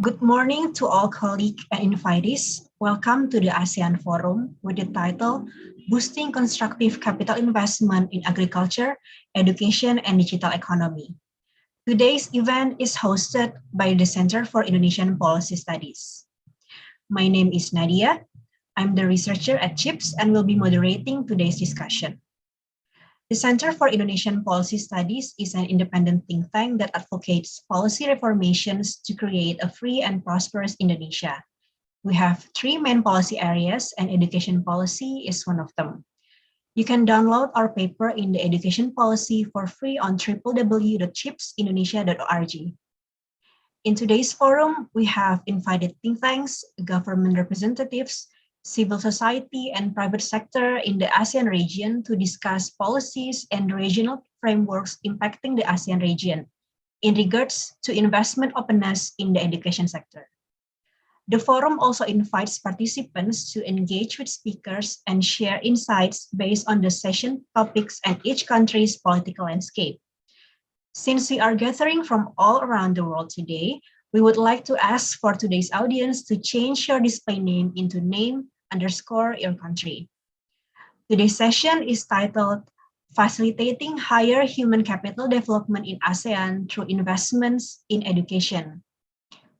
Good morning to all colleagues and invitees. Welcome to the ASEAN Forum with the title Boosting Constructive Capital Investment in Agriculture, Education, and Digital Economy. Today's event is hosted by the Center for Indonesian Policy Studies. My name is Nadhira. I'm the researcher at CIPS and will be moderating today's discussion. The Center for Indonesian Policy Studies is an independent think tank that advocates policy reformations to create a free and prosperous Indonesia. We have three main policy areas, and education policy is one of them. You can download our paper in the education policy for free on www.chipsindonesia.org. In today's forum, we have invited think tanks, government representatives, civil society, and private sector in the ASEAN region to discuss policies and regional frameworks impacting the ASEAN region in regards to investment openness in the education sector. The forum also invites participants to engage with speakers and share insights based on the session topics and each country's political landscape. Since we are gathering from all around the world today, we would like to ask for today's audience to change your display name into name_your country. Today's session is titled Facilitating Higher Human Capital Development in ASEAN Through Investments in Education.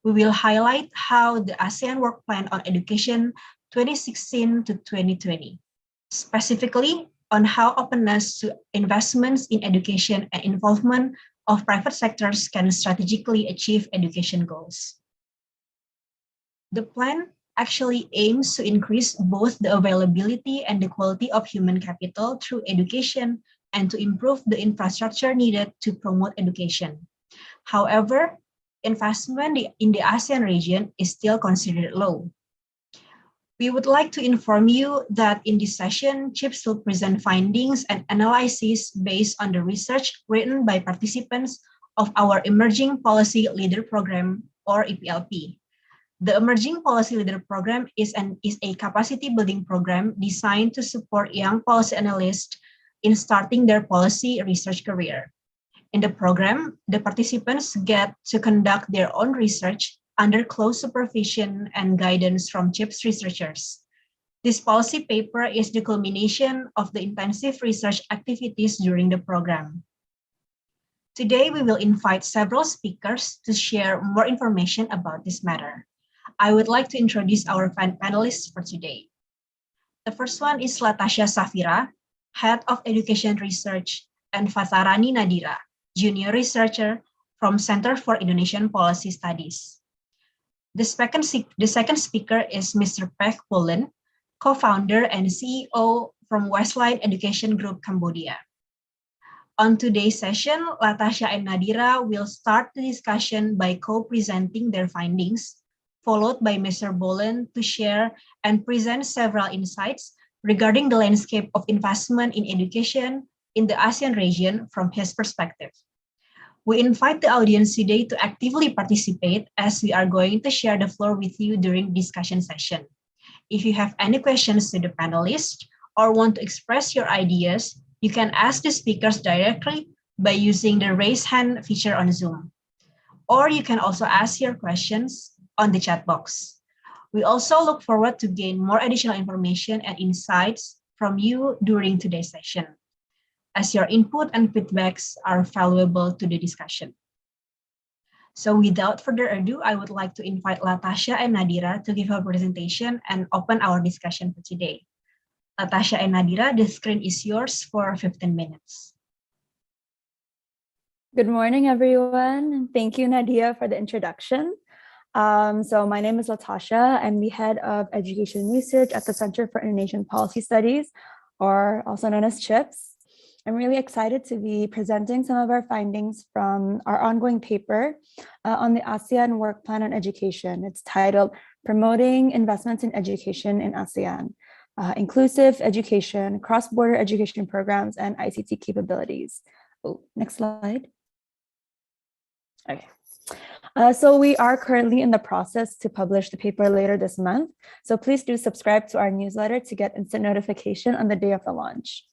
We will highlight how the ASEAN Work Plan on Education 2016 to 2020, specifically on how openness to investments in education and involvement of private sectors can strategically achieve education goals. The plan actually aims to increase both the availability and the quality of human capital through education and to improve the infrastructure needed to promote education. However, investment in the ASEAN region is still considered low. We would like to inform you that in this session, CIPS will present findings and analyses based on the research written by participants of our Emerging Policy Leader Program, or EPLP. The Emerging Policy Leader Program is a capacity building program designed to support young policy analysts in starting their policy research career. In the program, the participants get to conduct their own research under close supervision and guidance from CIPS researchers. This policy paper is the culmination of the intensive research activities during the program. Today, we will invite several speakers to share more information about this matter. I would like to introduce our panelists for today. The first one is Latasha Safira, Head of Education Research, and Fatharani Nadhira, Junior Researcher from Center for Indonesian Policy Studies. The second speaker is Mr. Pech Bolen, co-founder and CEO from Westline Education Group Cambodia. On today's session, Latasha and Nadhira will start the discussion by co-presenting their findings, followed by Mr. Bolen to share and present several insights regarding the landscape of investment in education in the ASEAN region from his perspective. We invite the audience today to actively participate as we are going to share the floor with you during the discussion session. If you have any questions to the panelists or want to express your ideas, you can ask the speakers directly by using the raise hand feature on Zoom. Or you can also ask your questions on the chat box. We also look forward to gain more additional information and insights from you during today's session, as your input and feedbacks are valuable to the discussion. So without further ado, I would like to invite Latasha and Nadhira to give a presentation and open our discussion for today. Latasha and Nadhira, the screen is yours for 15 minutes. Good morning, everyone. Thank you, Nadhira, for the introduction. So my name is Latasha. I'm the head of education research at the Center for Indonesian Policy Studies, or also known as CIPS. I'm really excited to be presenting some of our findings from our ongoing paper on the ASEAN Work Plan on Education. It's titled Promoting Investments in Education in ASEAN, Inclusive Education, Cross-Border Education Programs, and ICT Capabilities. Oh, next slide. Okay. So we are currently in the process to publish the paper later this month. So please do subscribe to our newsletter to get instant notification on the day of the launch.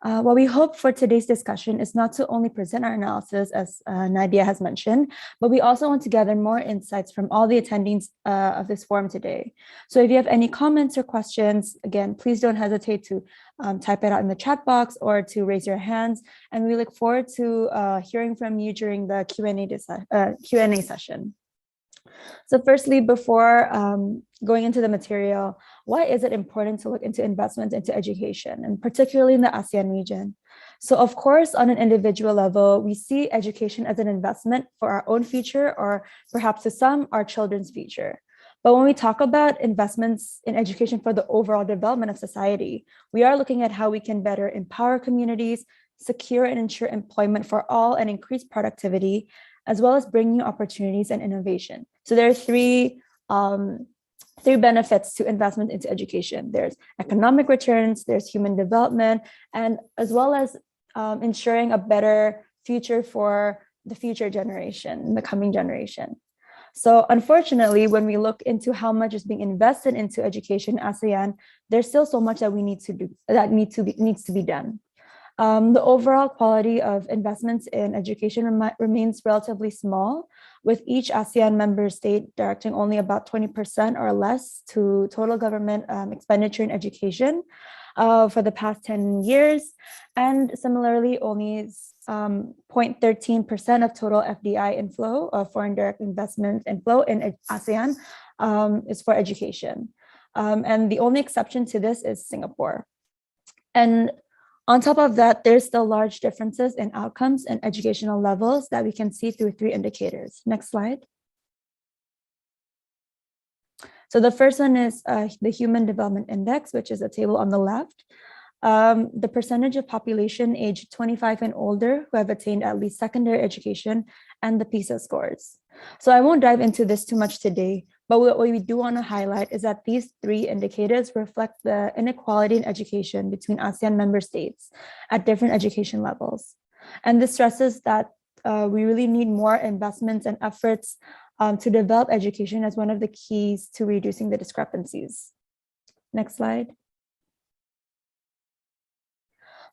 What we hope for today's discussion is not to only present our analysis, as Nadia has mentioned, but we also want to gather more insights from all the attendees of this forum today. So if you have any comments or questions, again, please don't hesitate to type it out in the chat box or to raise your hands. And we look forward to hearing from you during the Q&A session. So firstly, before going into the material, why is it important to look into investments into education, and particularly in the ASEAN region? So of course, on an individual level, we see education as an investment for our own future, or perhaps to some, our children's future. But when we talk about investments in education for the overall development of society, we are looking at how we can better empower communities, secure and ensure employment for all, and increase productivity, as well as bring new opportunities and innovation. So there are three benefits to investment into education. There's economic returns, there's human development, and as well as ensuring a better future for the future generation, the coming generation. So unfortunately, when we look into how much is being invested into education in ASEAN, there's still so much that we need to do, that needs to be done. The overall quality of investments in education remains relatively small, with each ASEAN member state directing only about 20% or less to total government expenditure in education for the past 10 years. And similarly, only 0.13% of total FDI inflow, foreign direct investment inflow in ASEAN is for education. And the only exception to this is Singapore. And on top of that, there's still large differences in outcomes and educational levels that we can see through three indicators. Next slide. So the first one is the Human Development Index, which is a table on the left. The percentage of population aged 25 and older who have attained at least secondary education, and the PISA scores. So I won't dive into this too much today, but what we do want to highlight is that these three indicators reflect the inequality in education between ASEAN member states at different education levels. And this stresses that we really need more investments and efforts to develop education as one of the keys to reducing the discrepancies. Next slide.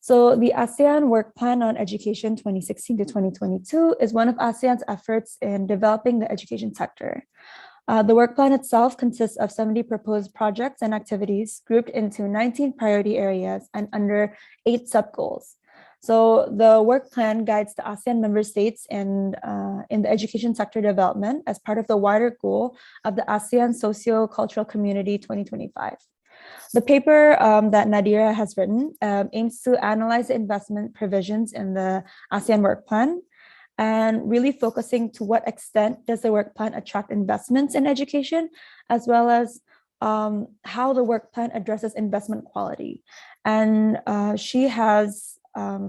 So the ASEAN Work Plan on Education 2016 to 2022 is one of ASEAN's efforts in developing the education sector. The work plan itself consists of 70 proposed projects and activities grouped into 19 priority areas and under 8 sub-goals. So the work plan guides the ASEAN member states in the education sector development as part of the wider goal of the ASEAN Socio-Cultural Community 2025. The paper that Nadhira has written aims to analyze the investment provisions in the ASEAN work plan, and really focusing to what extent does the work plan attract investments in education, as well as how the work plan addresses investment quality. And she has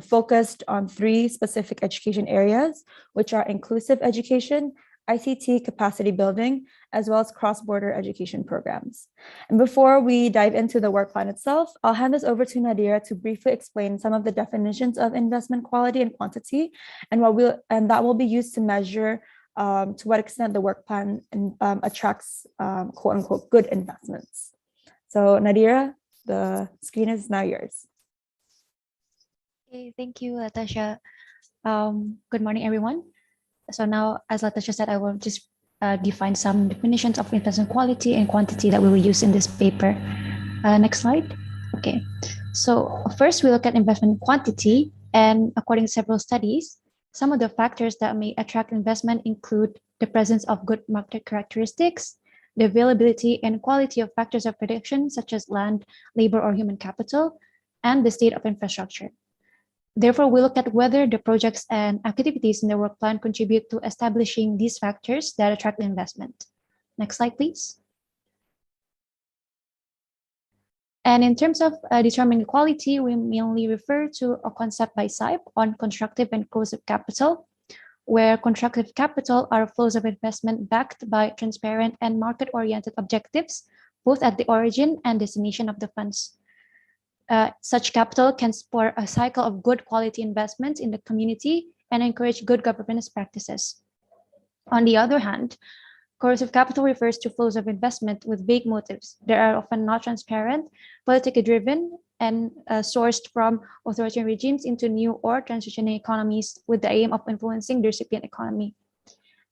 focused on 3 specific education areas, which are inclusive education, ICT capacity building, as well as cross-border education programs. And before we dive into the work plan itself, I'll hand this over to Nadhira to briefly explain some of the definitions of investment quality and quantity, and that will be used to measure to what extent the work plan attracts quote unquote good investments. So Nadhira, the screen is now yours. Okay, thank you, Latasha. Good morning, everyone. So now, as Latasha said, I will just define some definitions of investment quality and quantity that we will use in this paper. Next slide. Okay, so first we look at investment quantity, and according to several studies, some of the factors that may attract investment include the presence of good market characteristics, the availability and quality of factors of production, such as land, labor, or human capital, and the state of infrastructure. Therefore, we look at whether the projects and activities in the work plan contribute to establishing these factors that attract investment. Next slide, please. And in terms of determining quality, we mainly refer to a concept by CIPS on constructive and corrosive capital, where constructive capital are flows of investment backed by transparent and market-oriented objectives, both at the origin and destination of the funds. Such capital can spur a cycle of good quality investments in the community and encourage good governance practices. On the other hand, corrosive capital refers to flows of investment with vague motives. They are often not transparent, politically driven, and sourced from authoritarian regimes into new or transitioning economies with the aim of influencing the recipient economy.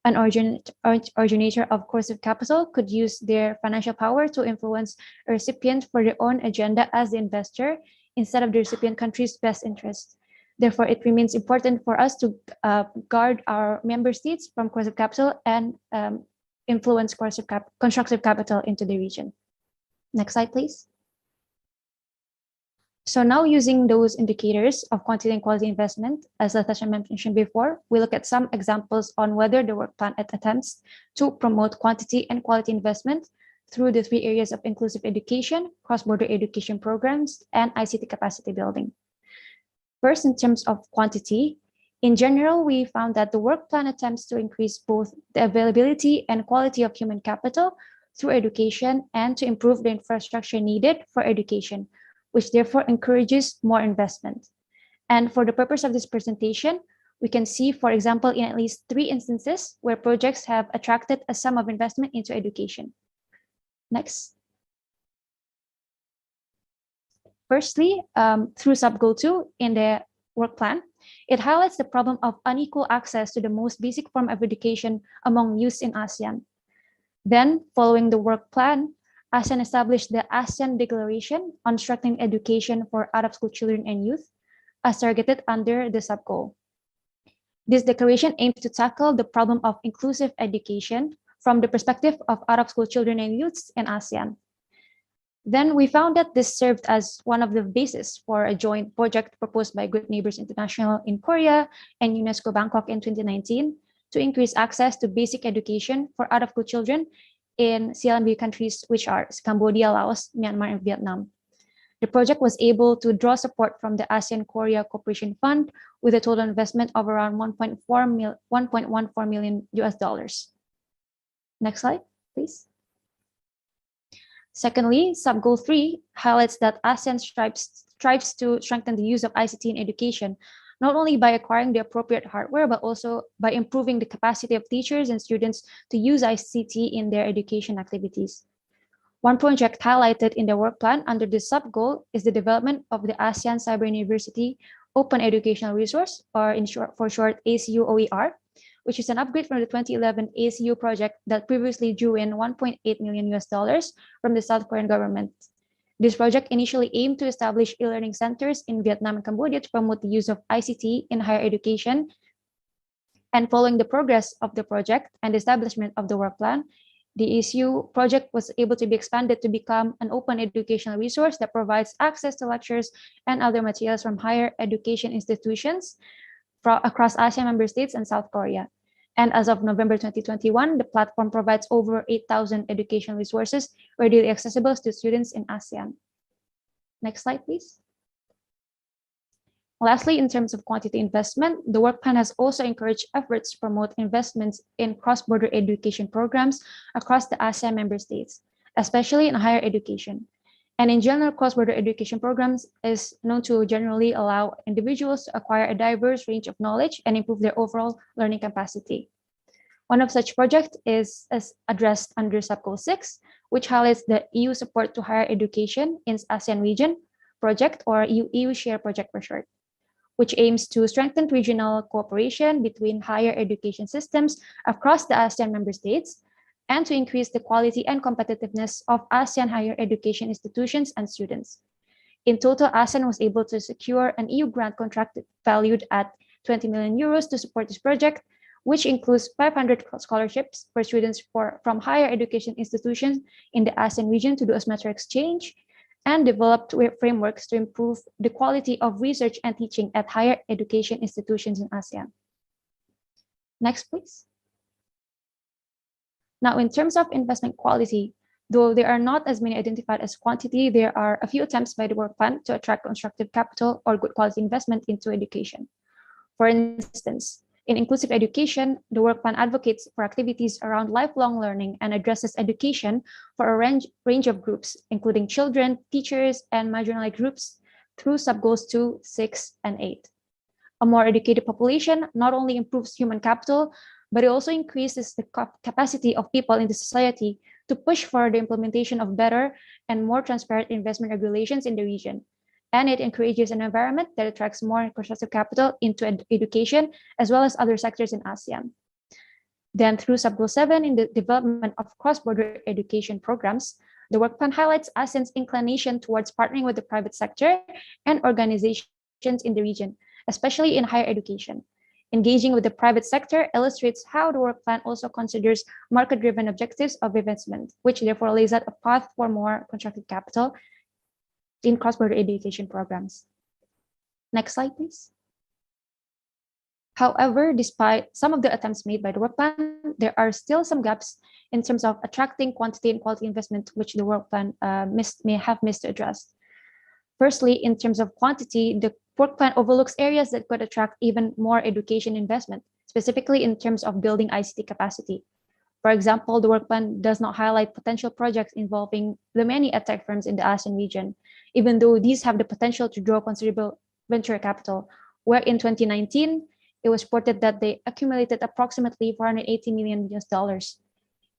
An originator of coercive capital could use their financial power to influence a recipient for their own agenda as the investor instead of the recipient country's best interest. Therefore, it remains important for us to guard our member states from coercive capital and influence constructive capital into the region. Next slide, please. So now using those indicators of quantity and quality investment, as Latasha mentioned before, we look at some examples on whether the work plan attempts to promote quantity and quality investment through the 3 areas of inclusive education, cross-border education programs, and ICT capacity building. First, in terms of quantity, in general, we found that the work plan attempts to increase both the availability and quality of human capital through education and to improve the infrastructure needed for education, which therefore encourages more investment. And for the purpose of this presentation, we can see, for example, in at least 3 instances where projects have attracted a sum of investment into education. Next. Firstly, through sub-goal 2 in the work plan, it highlights the problem of unequal access to the most basic form of education among youths in ASEAN. Then, following the work plan, ASEAN established the ASEAN Declaration on Strengthening Education for Out-of-School Children and Youth, as targeted under the sub-goal. This declaration aims to tackle the problem of inclusive education from the perspective of out-of-school children and youths in ASEAN. Then we found that this served as one of the bases for a joint project proposed by Good Neighbors International in Korea and UNESCO Bangkok in 2019 to increase access to basic education for out-of-school children in CLMV countries, which are Cambodia, Laos, Myanmar, and Vietnam. The project was able to draw support from the ASEAN Korea Cooperation Fund with a total investment of around $1.14 million US. Next slide, please. Secondly, sub-goal 3 highlights that ASEAN strives to strengthen the use of ICT in education, not only by acquiring the appropriate hardware, but also by improving the capacity of teachers and students to use ICT in their education activities. One project highlighted in the work plan under this sub-goal is the development of the ASEAN Cyber University Open Educational Resource, or for short ACU OER, which is an upgrade from the 2011 ACU project that previously drew in $1.8 million US from the South Korean government. This project initially aimed to establish e-learning centers in Vietnam and Cambodia to promote the use of ICT in higher education. And following the progress of the project and the establishment of the work plan, the ACU project was able to be expanded to become an open educational resource that provides access to lectures and other materials from higher education institutions across ASEAN member states and South Korea. And as of November 2021, the platform provides over 8,000 educational resources readily accessible to students in ASEAN. Next slide, please. Lastly, in terms of quantity investment, the work plan has also encouraged efforts to promote investments in cross-border education programs across the ASEAN member states, especially in higher education. And in general, cross-border education programs is known to generally allow individuals to acquire a diverse range of knowledge and improve their overall learning capacity. One of such projects is addressed under sub-goal 6, which highlights the EU support to higher education in ASEAN region project, or EU Share project for short, which aims to strengthen regional cooperation between higher education systems across the ASEAN member states and to increase the quality and competitiveness of ASEAN higher education institutions and students. In total, ASEAN was able to secure an EU grant contract valued at 20 million euros to support this project, which includes 500 scholarships for students from higher education institutions in the ASEAN region to do a semester exchange, and developed frameworks to improve the quality of research and teaching at higher education institutions in ASEAN. Next, please. Now, in terms of investment quality, though there are not as many identified as quantity, there are a few attempts by the work plan to attract constructive capital or good quality investment into education. For instance, in inclusive education, the work plan advocates for activities around lifelong learning and addresses education for a range of groups, including children, teachers, and marginalized groups through sub-goals 2, 6, and 8. A more educated population not only improves human capital, but it also increases the capacity of people in the society to push for the implementation of better and more transparent investment regulations in the region. and it encourages an environment that attracts more constructive capital into education, as well as other sectors in ASEAN. Then through Sub-Goal 7 in the development of cross-border education programs, the work plan highlights ASEAN's inclination towards partnering with the private sector and organizations in the region, especially in higher education. Engaging with the private sector illustrates how the work plan also considers market-driven objectives of investment, which therefore lays out a path for more constructive capital in cross-border education programs. Next slide, please. However, despite some of the attempts made by the work plan, there are still some gaps in terms of attracting quantity and quality investment, which the work plan may have missed to address. Firstly, in terms of quantity, the work plan overlooks areas that could attract even more education investment, specifically in terms of building ICT capacity. For example, the work plan does not highlight potential projects involving the many Edtech firms in the ASEAN region, even though these have the potential to draw considerable venture capital, where in 2019, it was reported that they accumulated approximately $480 million.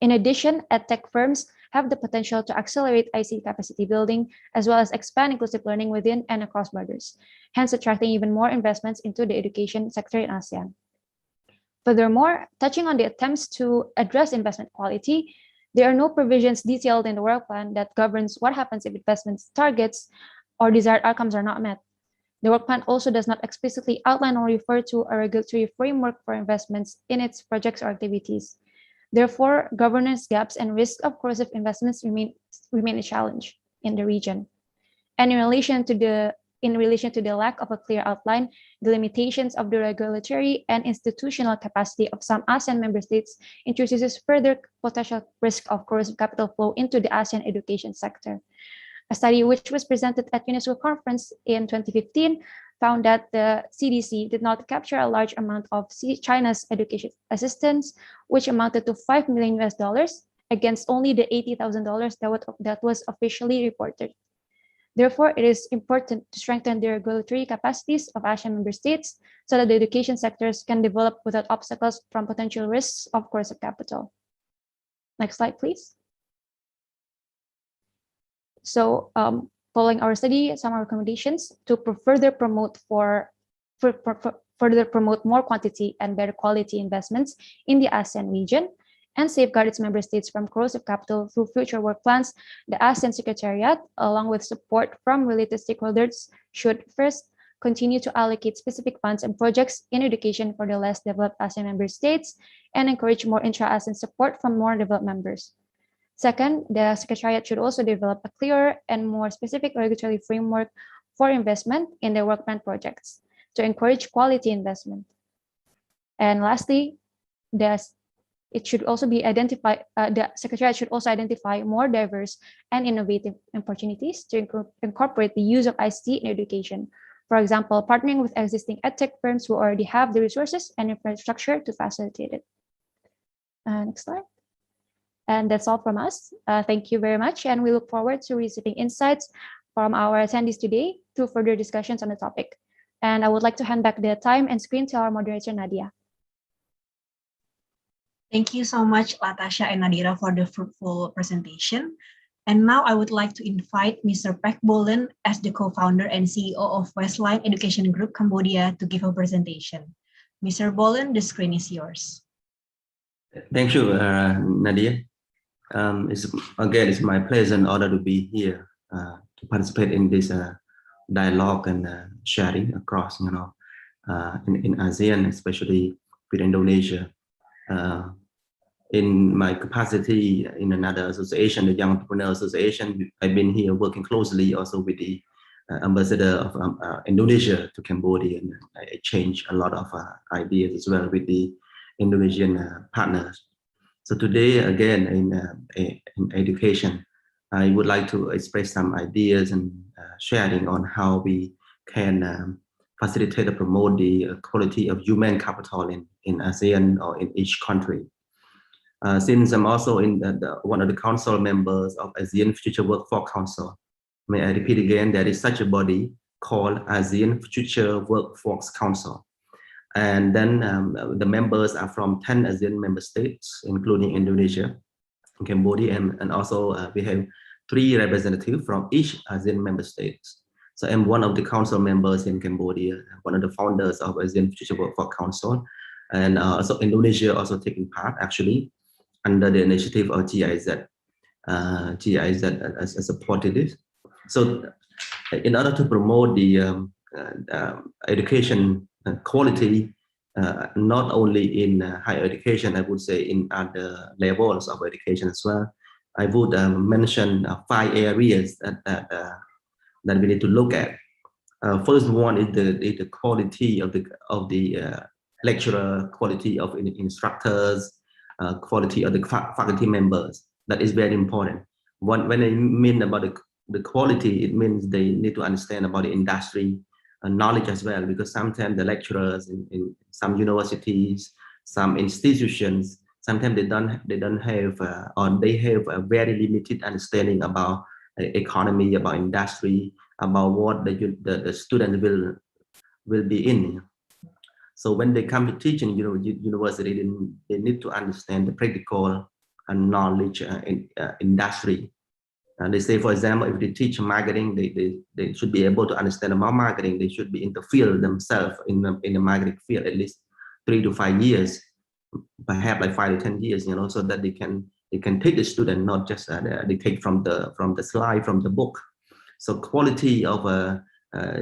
In addition, Edtech firms have the potential to accelerate ICT capacity building, as well as expand inclusive learning within and across borders, hence attracting even more investments into the education sector in ASEAN. Furthermore, touching on the attempts to address investment quality, there are no provisions detailed in the work plan that governs what happens if investment targets or desired outcomes are not met. The work plan also does not explicitly outline or refer to a regulatory framework for investments in its projects or activities. Therefore, governance gaps and risk of corrosive investments remain a challenge in the region. And in relation to the lack of a clear outline, the limitations of the regulatory and institutional capacity of some ASEAN member states introduces further potential risk of corrosive capital flow into the ASEAN education sector. A study which was presented at UNESCO conference in 2015 found that the CDC did not capture a large amount of China's education assistance, which amounted to $5 million against only the $80,000 that was officially reported. Therefore, it is important to strengthen the regulatory capacities of ASEAN member states so that the education sectors can develop without obstacles from potential risks of corrosive capital. Next slide, please. So following our study, some recommendations to further promote more quantity and better quality investments in the ASEAN region and safeguard its member states from corrosive capital through future work plans, the ASEAN Secretariat, along with support from related stakeholders, should first continue to allocate specific funds and projects in education for the less developed ASEAN member states and encourage more intra-ASEAN support from more developed members. Second, the Secretariat should also develop a clearer and more specific regulatory framework for investment in the work plan projects to encourage quality investment. And lastly, the Secretariat should also identify more diverse and innovative opportunities to incorporate the use of ICT in education. For example, partnering with existing Edtech firms who already have the resources and infrastructure to facilitate it. Next slide. And that's all from us. Thank you very much. And we look forward to receiving insights from our attendees today through further discussions on the topic. And I would like to hand back the time and screen to our moderator, Nadia. Thank you so much, Latasha and Nadhira, for the fruitful presentation. And now I would like to invite Mr. Pech Bolen as the co-founder and CEO of Westline Education Group Cambodia to give a presentation. Mr. Bolen, the screen is yours. Thank you, Nadia. It's my pleasure and honor to be here to participate in this dialogue and sharing across, in ASEAN, especially with Indonesia. In my capacity in another association, the Young Entrepreneur Association, I've been here working closely also with the ambassador of Indonesia to Cambodia, and I exchange a lot of ideas as well with the Indonesian partners. So today, again, in education, I would like to express some ideas and sharing on how we can facilitate and promote the quality of human capital in ASEAN or in each country. Since I'm also one of the council members of ASEAN Future Workforce Council, may I repeat again, there is such a body called ASEAN Future Workforce Council. And then the members are from 10 ASEAN member states, including Indonesia, Cambodia, and also we have 3 representatives from each ASEAN member states. So I'm one of the council members in Cambodia, one of the founders of ASEAN Future Workforce Council, and also Indonesia also taking part actually under the initiative of GIZ. GIZ supported it. So in order to promote the education quality, not only in higher education, I would say in other levels of education as well, I would mention 5 areas that we need to look at. First one is the quality of the lecturer, quality of instructors, quality of the faculty members. That is very important. When I mean about the quality, it means they need to understand about the industry knowledge as well, because sometimes the lecturers in some universities, some institutions, sometimes they don't have or they have a very limited understanding about economy, about industry, about what the student will be in. So when they come to teaching university, they need to understand the practical knowledge in industry. They say, for example, if they teach marketing, they should be able to understand about marketing. They should be in the field themselves, in the marketing field, at least 3 to 5 years, perhaps like 5 to 10 years, so that they can take the student, not just they take from the slide, from the book. So quality of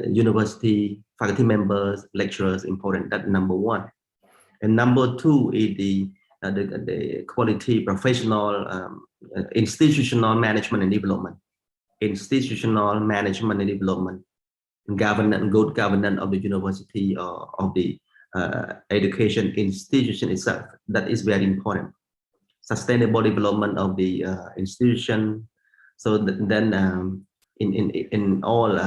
university faculty members, lecturers, important. That's number one. And number two is the quality professional institutional management and development. Institutional management and development, governance, good governance of the university or of the education institution itself. That is very important. Sustainable development of the institution. So then in all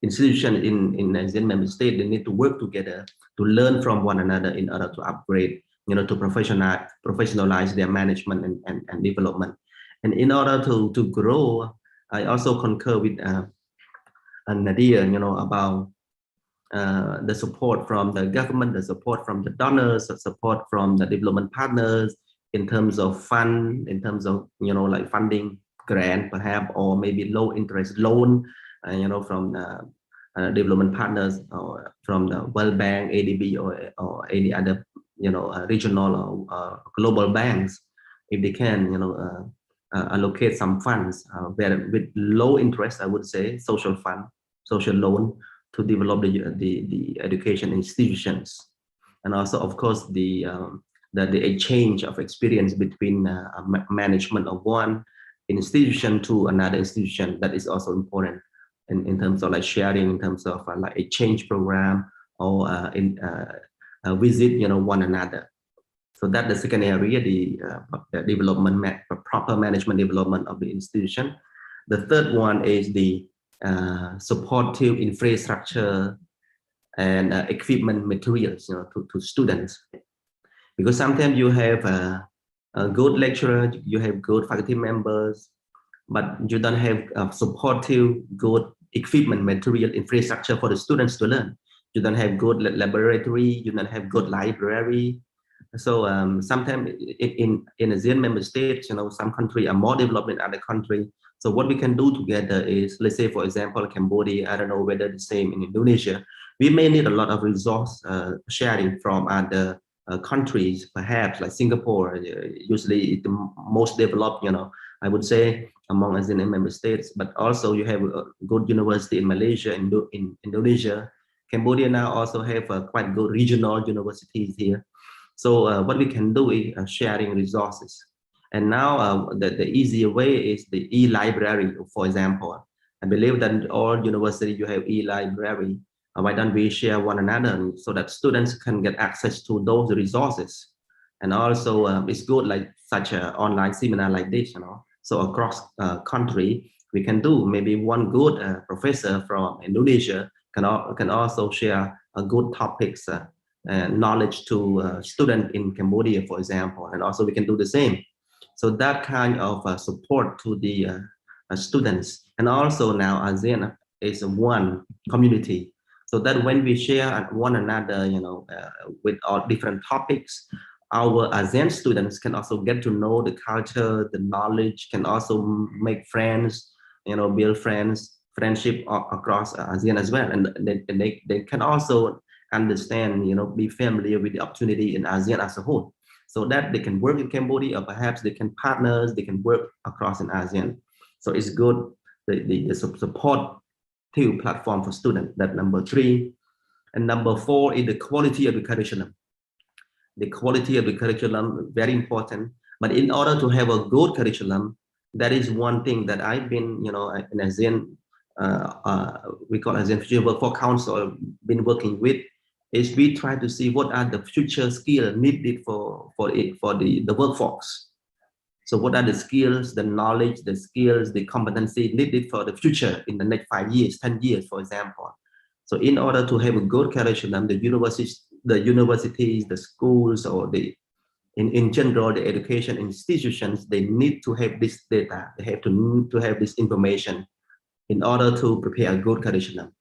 institutions in ASEAN member states, they need to work together to learn from one another in order to upgrade, to professionalize their management and development. And in order to grow, I also concur with Nadhira, about the support from the government, the support from the donors, the support from the development partners in terms of fund, in terms of, like funding, grant perhaps, or maybe low interest loan, from development partners or from the World Bank, ADB, or any other, regional or global banks, if they can, allocate some funds with low interest, I would say, social fund, social loan, to develop the education institutions. And also, of course, the exchange of experience between management of one institution to another institution. That is also important in terms of like sharing, in terms of like exchange program, or visit, one another. So that's the second area, the development, proper management development of the institution. The third one is the supportive infrastructure and equipment materials, to students. Because sometimes you have a good lecturer, you have good faculty members, but you don't have supportive, good equipment material infrastructure for the students to learn. You don't have good laboratory, you don't have good library. So sometimes in ASEAN member states, some countries are more developed than other countries. So what we can do together is, let's say, for example, Cambodia, I don't know whether the same in Indonesia, we may need a lot of resource sharing from other countries, perhaps like Singapore, usually the most developed, I would say, among ASEAN member states, but also you have a good university in Malaysia, in Indonesia. Cambodia now also have quite good regional universities here. So what we can do is sharing resources. And now the easier way is the e-library, for example. I believe that all universities you have e-library. Why don't we share one another so that students can get access to those resources? And also it's good like such an online seminar like this, So across country, we can do maybe one good professor from Indonesia can also share good topics and knowledge to students in Cambodia, for example, and also we can do the same. So that kind of support to the students. And also now ASEAN is one community. So that when we share one another, with all different topics, our ASEAN students can also get to know the culture, the knowledge, can also make friends, build friends friendship across ASEAN as well, and they can also understand, be familiar with the opportunity in ASEAN as a whole, so that they can work in Cambodia, or perhaps they can partners, they can work across in ASEAN. So it's good, the supportive platform for students. That number 3. And number 4 is the quality of the curriculum. The quality of the curriculum, very important. But in order to have a good curriculum, that is one thing that I've been, in ASEAN, we call ASEAN Future Workforce Council, been working with, is we try to see what are the future skills needed for the workforce. So what are the skills, the knowledge, the skills, the competency needed for the future in the next 5 years, 10 years, for example. So in order to have a good curriculum, the universities, the schools, or in general, the education institutions, they need to have this data. They have to have this information in order to prepare a good curriculum.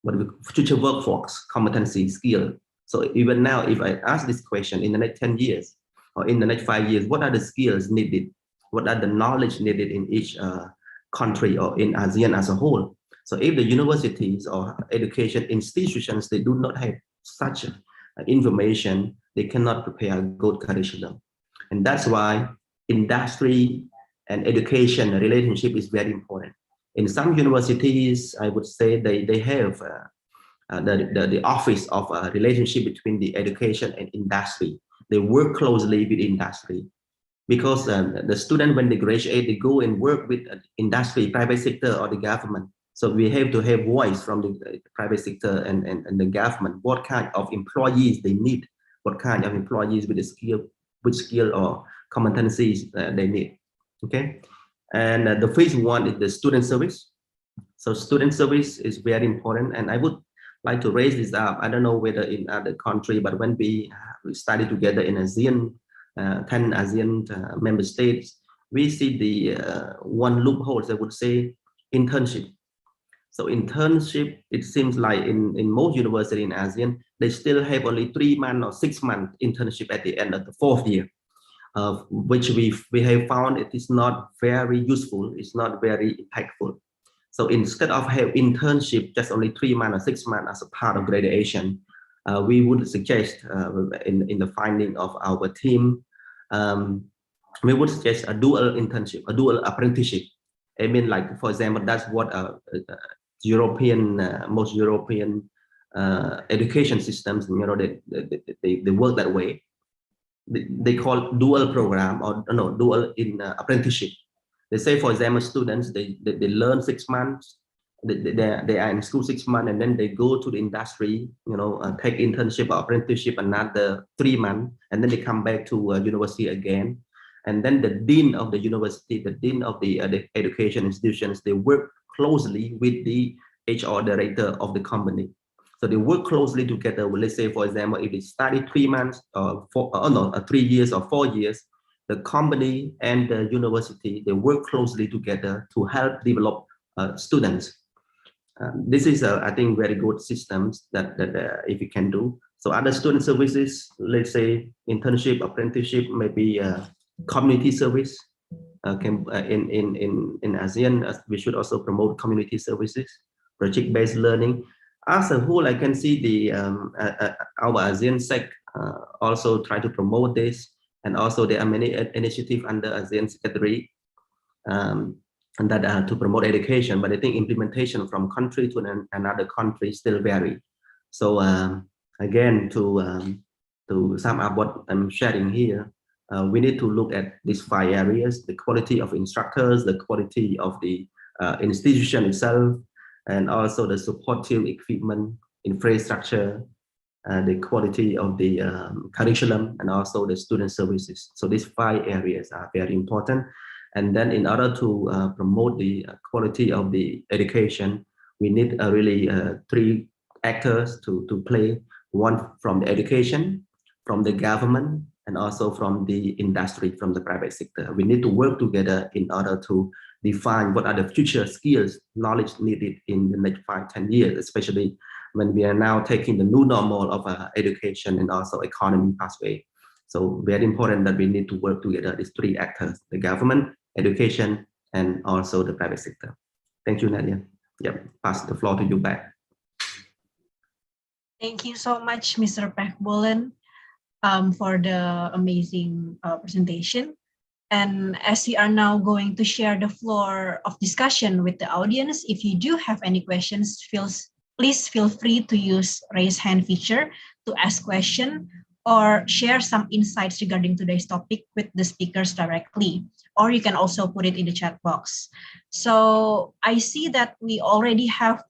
What we future workforce, competency, skill. So even now, if I ask this question in the next 10 years or in the next 5 years, what are the skills needed? What are the knowledge needed in each country or in ASEAN as a whole? So if the universities or education institutions, they do not have such information, they cannot prepare a good curriculum. And that's why industry and education relationship is very important. In some universities, I would say they have the office of a relationship between the education and industry. They work closely with industry, because the student, when they graduate, they go and work with industry, private sector, or the government. So we have to have voice from the private sector and the government, what kind of employees they need, what kind of employees with the skill or competencies they need. Okay. And the phase 1 is the student service. So student service is very important, and I would like to raise this up. I don't know whether in other country, but when we study together in ASEAN, 10 ASEAN member states, we see the one loophole, I would say, internship. So internship, it seems like in most universities in ASEAN, they still have only 3 months or 6 months internship at the end of the 4th year. Which we have found it is not very useful, it's not very impactful. So instead of have internship just only 3 months or 6 months as a part of graduation, we would suggest in the finding of our team, we would suggest a dual internship, a dual apprenticeship. I mean, like, for example, that's what most European education systems, they work that way. They call dual program, or no, dual in apprenticeship. They say, for example, students, they learn 6 months, they are in school 6 months, and then they go to the industry, take internship or apprenticeship another 3 months, and then they come back to university again. And then the dean of the university, the dean of the education institutions, they work closely with the HR director of the company. So they work closely together. Well, let's say, for example, if they study 3 months or 3 years or 4 years, the company and the university, they work closely together to help develop students. This is, I think, very good systems that if you can do. So other student services, let's say internship, apprenticeship, maybe community service. In ASEAN, we should also promote community services, project-based learning. As a whole, I can see our ASEAN SEC also try to promote this, and also there are many initiatives under ASEAN Secretariat and that to promote education. But I think implementation from country to another country still vary. So again, to sum up what I'm sharing here, we need to look at these 5 areas: the quality of instructors, the quality of the institution itself, and also the supportive equipment, infrastructure, the quality of the curriculum, and also the student services. So these 5 areas are very important. And then in order to promote the quality of the education, we need really 3 actors to play: one from the education, from the government, and also from the industry, from the private sector. We need to work together in order to define what are the future skills, knowledge needed in the next 5-10 years, especially when we are now taking the new normal of education and also economy pathway. So very important that we need to work together, these 3 actors: the government, education, and also the private sector. Thank you, Nadia. pass the floor to you back. Thank you so much, Mr. Pech Bolen, for the amazing presentation. And as we are now going to share the floor of discussion with the audience, if you do have any questions, please feel free to use raise hand feature to ask question or share some insights regarding today's topic with the speakers directly, or you can also put it in the chat box. So I see that we already have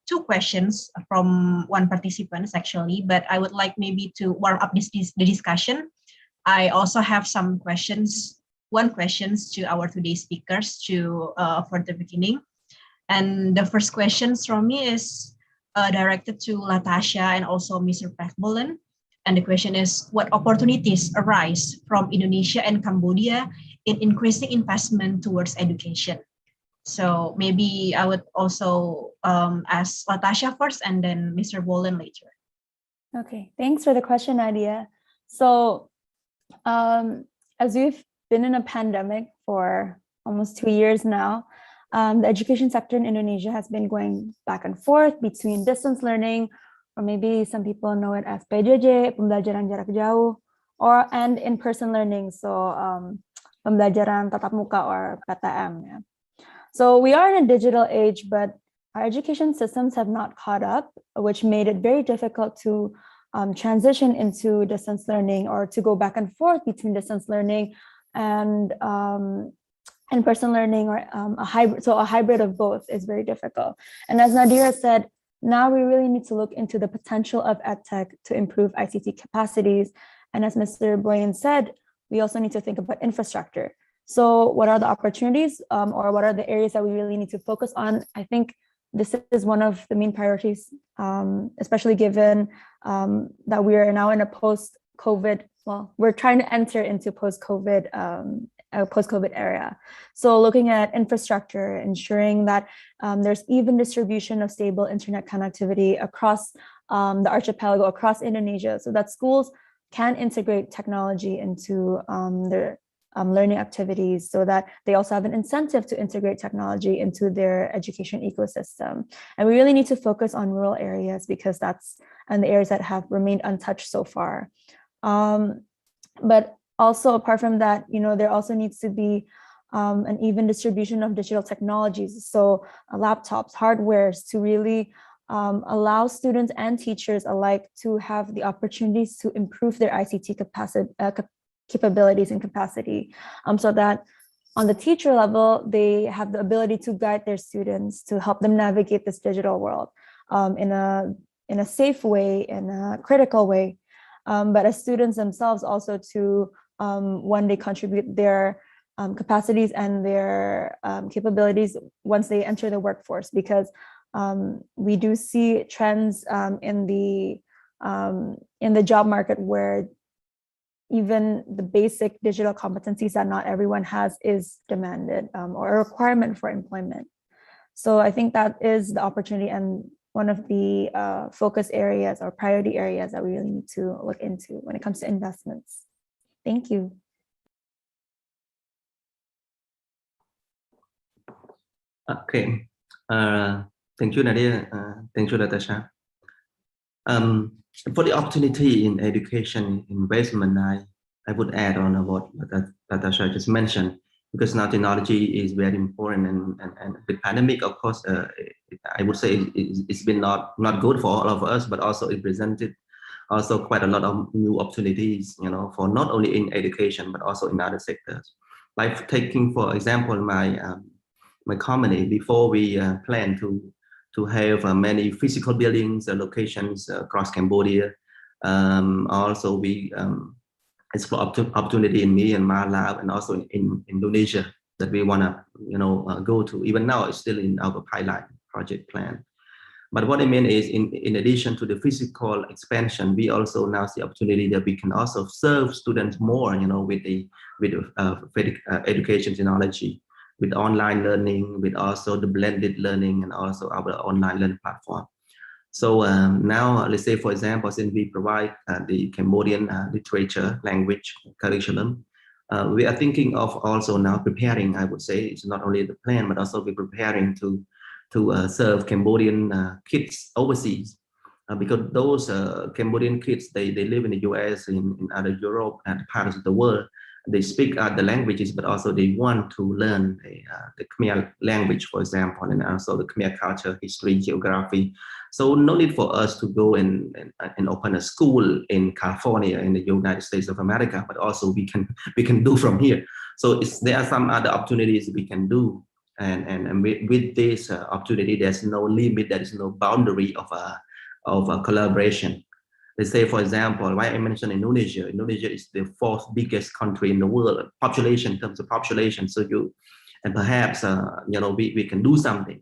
two questions from one participant actually, but I would like maybe to warm up the discussion. I also have some questions to our today's speakers for the beginning. And the first questions from me is directed to Latasha and also Mr. Pech Bolen. And the question is, what opportunities arise from Indonesia and Cambodia in increasing investment towards education? So maybe I would also ask Latasha first and then Mr. Bolen later. Okay, thanks for the question, Nadia. So as we've been in a pandemic for almost 2 years now, the education sector in Indonesia has been going back and forth between distance learning, or maybe some people know it as PJJ, pembelajaran jarak jauh, and in-person learning, so pembelajaran tatap muka or PTM. Yeah. So we are in a digital age, but our education systems have not caught up, which made it very difficult to transition into distance learning or to go back and forth between distance learning and in-person learning, or a hybrid. So a hybrid of both is very difficult. And as Nadhira said, now we really need to look into the potential of Edtech to improve ICT capacities. And as Mr. Bolen said, we also need to think about infrastructure. So what are the opportunities or what are the areas that we really need to focus on? I think this is one of the main priorities, especially given that we are now in a post-COVID, well, we're trying to enter into post-COVID era. So looking at infrastructure, ensuring that there's even distribution of stable internet connectivity across the archipelago, across Indonesia, so that schools can integrate technology into their learning activities, so that they also have an incentive to integrate technology into their education ecosystem. And we really need to focus on rural areas because that's the areas that have remained untouched so far. But also apart from that, there also needs to be an even distribution of digital technologies. So laptops, hardwares, to really allow students and teachers alike to have the opportunities to improve their ICT capabilities and capacity, so that on the teacher level, they have the ability to guide their students to help them navigate this digital world in a safe way, in a critical way. But as students themselves also to one day contribute their capacities and their capabilities once they enter the workforce, because we do see trends in the job market where even the basic digital competencies that not everyone has is demanded or a requirement for employment. So I think that is the opportunity and one of the focus areas or priority areas that we really need to look into when it comes to investments. Thank you. Okay, thank you, Nadia. Thank you, Latasha. For the opportunity in education investment, I would add on what Latasha just mentioned, because now technology is very important, and the pandemic, of course, I would say it's been not good for all of us, but also it presented also quite a lot of new opportunities, for not only in education but also in other sectors. Like taking, for example, my company, before we plan to have many physical buildings locations across Cambodia. Also, we explore opportunity in Myanmar, Laos, and also in Indonesia that we want to go to. Even now, it's still in our pilot project plan. But what I mean is, in addition to the physical expansion, we also now see opportunity that we can also serve students more, with education technology, with online learning, with also the blended learning, and also our online learning platform. So now, let's say, for example, since we provide the Cambodian literature, language, curriculum, we are thinking of also now preparing, I would say, it's not only the plan, but also we're preparing to to serve Cambodian kids overseas. Because those Cambodian kids, they live in the US, in other Europe and parts of the world. They speak the languages, but also they want to learn the Khmer language, for example, and also the Khmer culture, history, geography. So no need for us to go and open a school in California, in the United States of America, but also we can do from here. So there are some other opportunities we can do. And with this opportunity, there's no limit, there is no boundary of collaboration. Let's say, for example, why I mentioned Indonesia. Indonesia is the fourth biggest country in the world, population, in terms of population. So perhaps, we can do something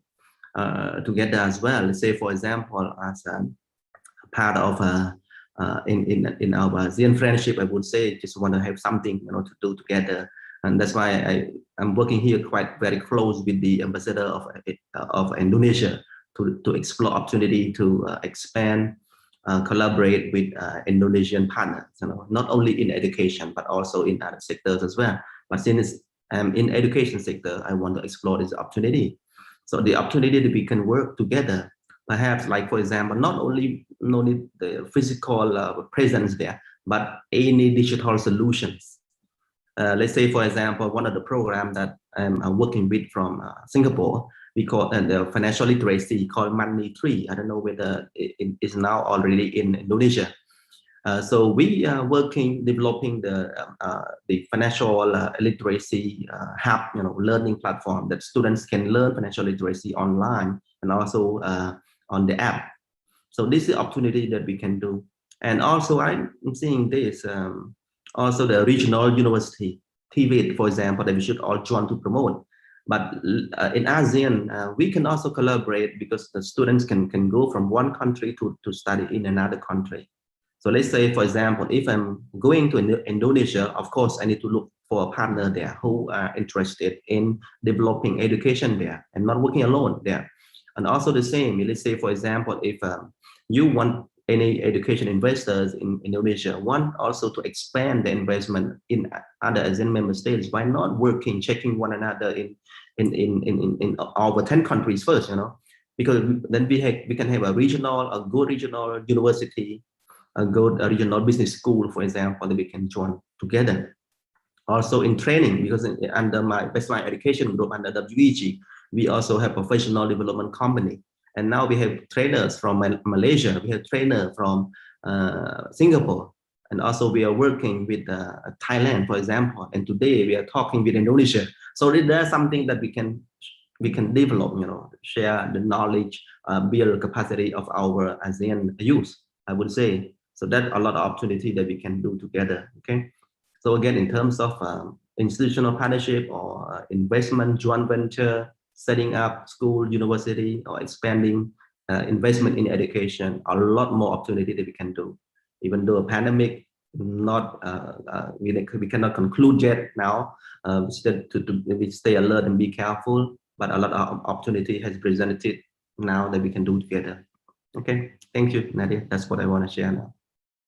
together as well. Let's say, for example, as a part of in our ASEAN friendship, I would say, just want to have something, to do together. And that's why I'm working here very close with the ambassador of Indonesia to explore opportunity to expand, collaborate with Indonesian partners, not only in education, but also in other sectors as well. But since I'm in education sector, I want to explore this opportunity. So the opportunity that we can work together, perhaps like, for example, not only the physical presence there, but any digital solutions. Let's say, for example, one of the programs that I'm working with from Singapore, we call the financial literacy called Money Tree. I don't know whether it is now already in Indonesia. So we are developing the financial literacy hub, learning platform that students can learn financial literacy online and also on the app. So this is the opportunity that we can do. And also I'm seeing this, also the regional university, TVET, for example, that we should all join to promote. But in ASEAN, we can also collaborate because the students can go from one country to study in another country. So let's say, for example, if I'm going to Indonesia, of course, I need to look for a partner there who are interested in developing education there and not working alone there. And also the same, let's say, for example, if you want any education investors in Indonesia want also to expand the investment in other ASEAN member states, why not checking one another in over 10 countries first, because then we can have a good regional university, a good regional business school, for example, that we can join together. Also in training, because under my Westline education group, under WEG, we also have professional development company. And now we have trainers from Malaysia, we have trainers from Singapore, and also we are working with Thailand, for example. And today we are talking with Indonesia. So there's something that we can develop, share the knowledge, build capacity of our ASEAN youth, I would say. So that's a lot of opportunity that we can do together. Okay. So again, in terms of institutional partnership or investment, joint venture, setting up school, university, or expanding investment in education, a lot more opportunity that we can do. Even though a pandemic, we cannot conclude yet now, we stay alert and be careful, but a lot of opportunity has presented now that we can do together. Okay, thank you, Nadia. That's what I want to share now.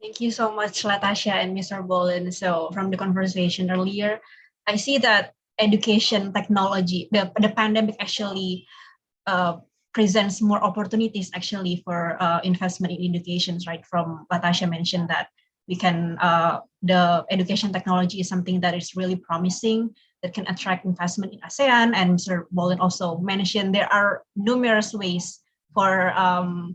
Thank you so much, Latasha and Mr. Bolen. So from the conversation earlier, I see that education technology, the pandemic actually presents more opportunities actually for investment in education, right? From Latasha mentioned that we can, the education technology is something that is really promising, that can attract investment in ASEAN. And Mr. Bolen also mentioned there are numerous ways for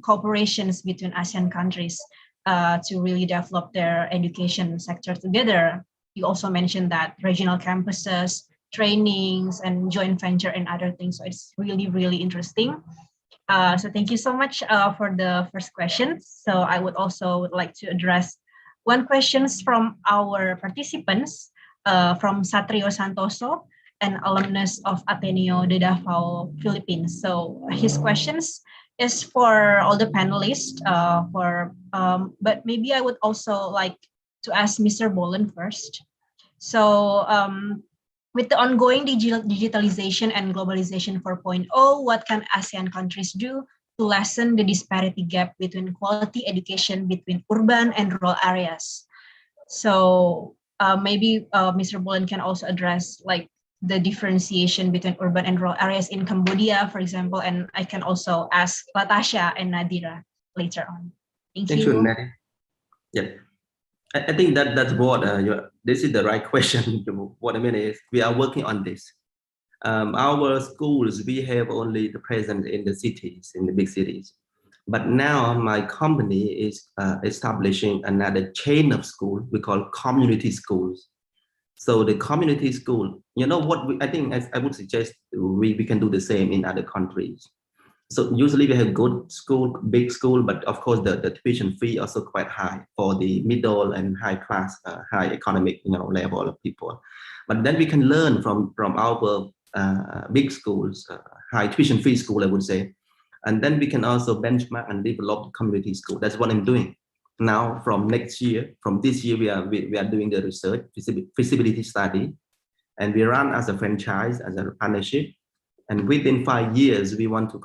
cooperations between ASEAN countries to really develop their education sector together. You also mentioned that regional campuses, trainings, and joint venture and other things. So it's really, really interesting. So thank you so much for the first question. So I would also like to address one question from our participants from Satrio Santoso, an alumnus of Ateneo de Davao, Philippines. So his questions is for all the panelists, but maybe I would also like to ask Mr. Bolen first. So with the ongoing digitalization and globalization 4.0, what can ASEAN countries do to lessen the disparity gap between quality education between urban and rural areas? So maybe Mr. Bolen can also address like the differentiation between urban and rural areas in Cambodia, for example, and I can also ask Latasha and Nadhira later on. Thank Thank you, you. Natty. Yeah, I think that's what this is the right question. What I mean is we are working on this. Our schools, we have only the presence in the cities, in the big cities. But now my company is establishing another chain of schools we call community schools. So the community school, you know what, I think I would suggest we can do the same in other countries. So usually we have good school, big school, but of course the tuition fee also quite high for the middle and high class, high economic level of people. But then we can learn from our big schools, high tuition fee school, I would say. And then we can also benchmark and develop community school. That's what I'm doing. Now from next year, from this year, we are doing the research, feasibility study, and we run as a franchise, as a partnership. And within 5 years, we want to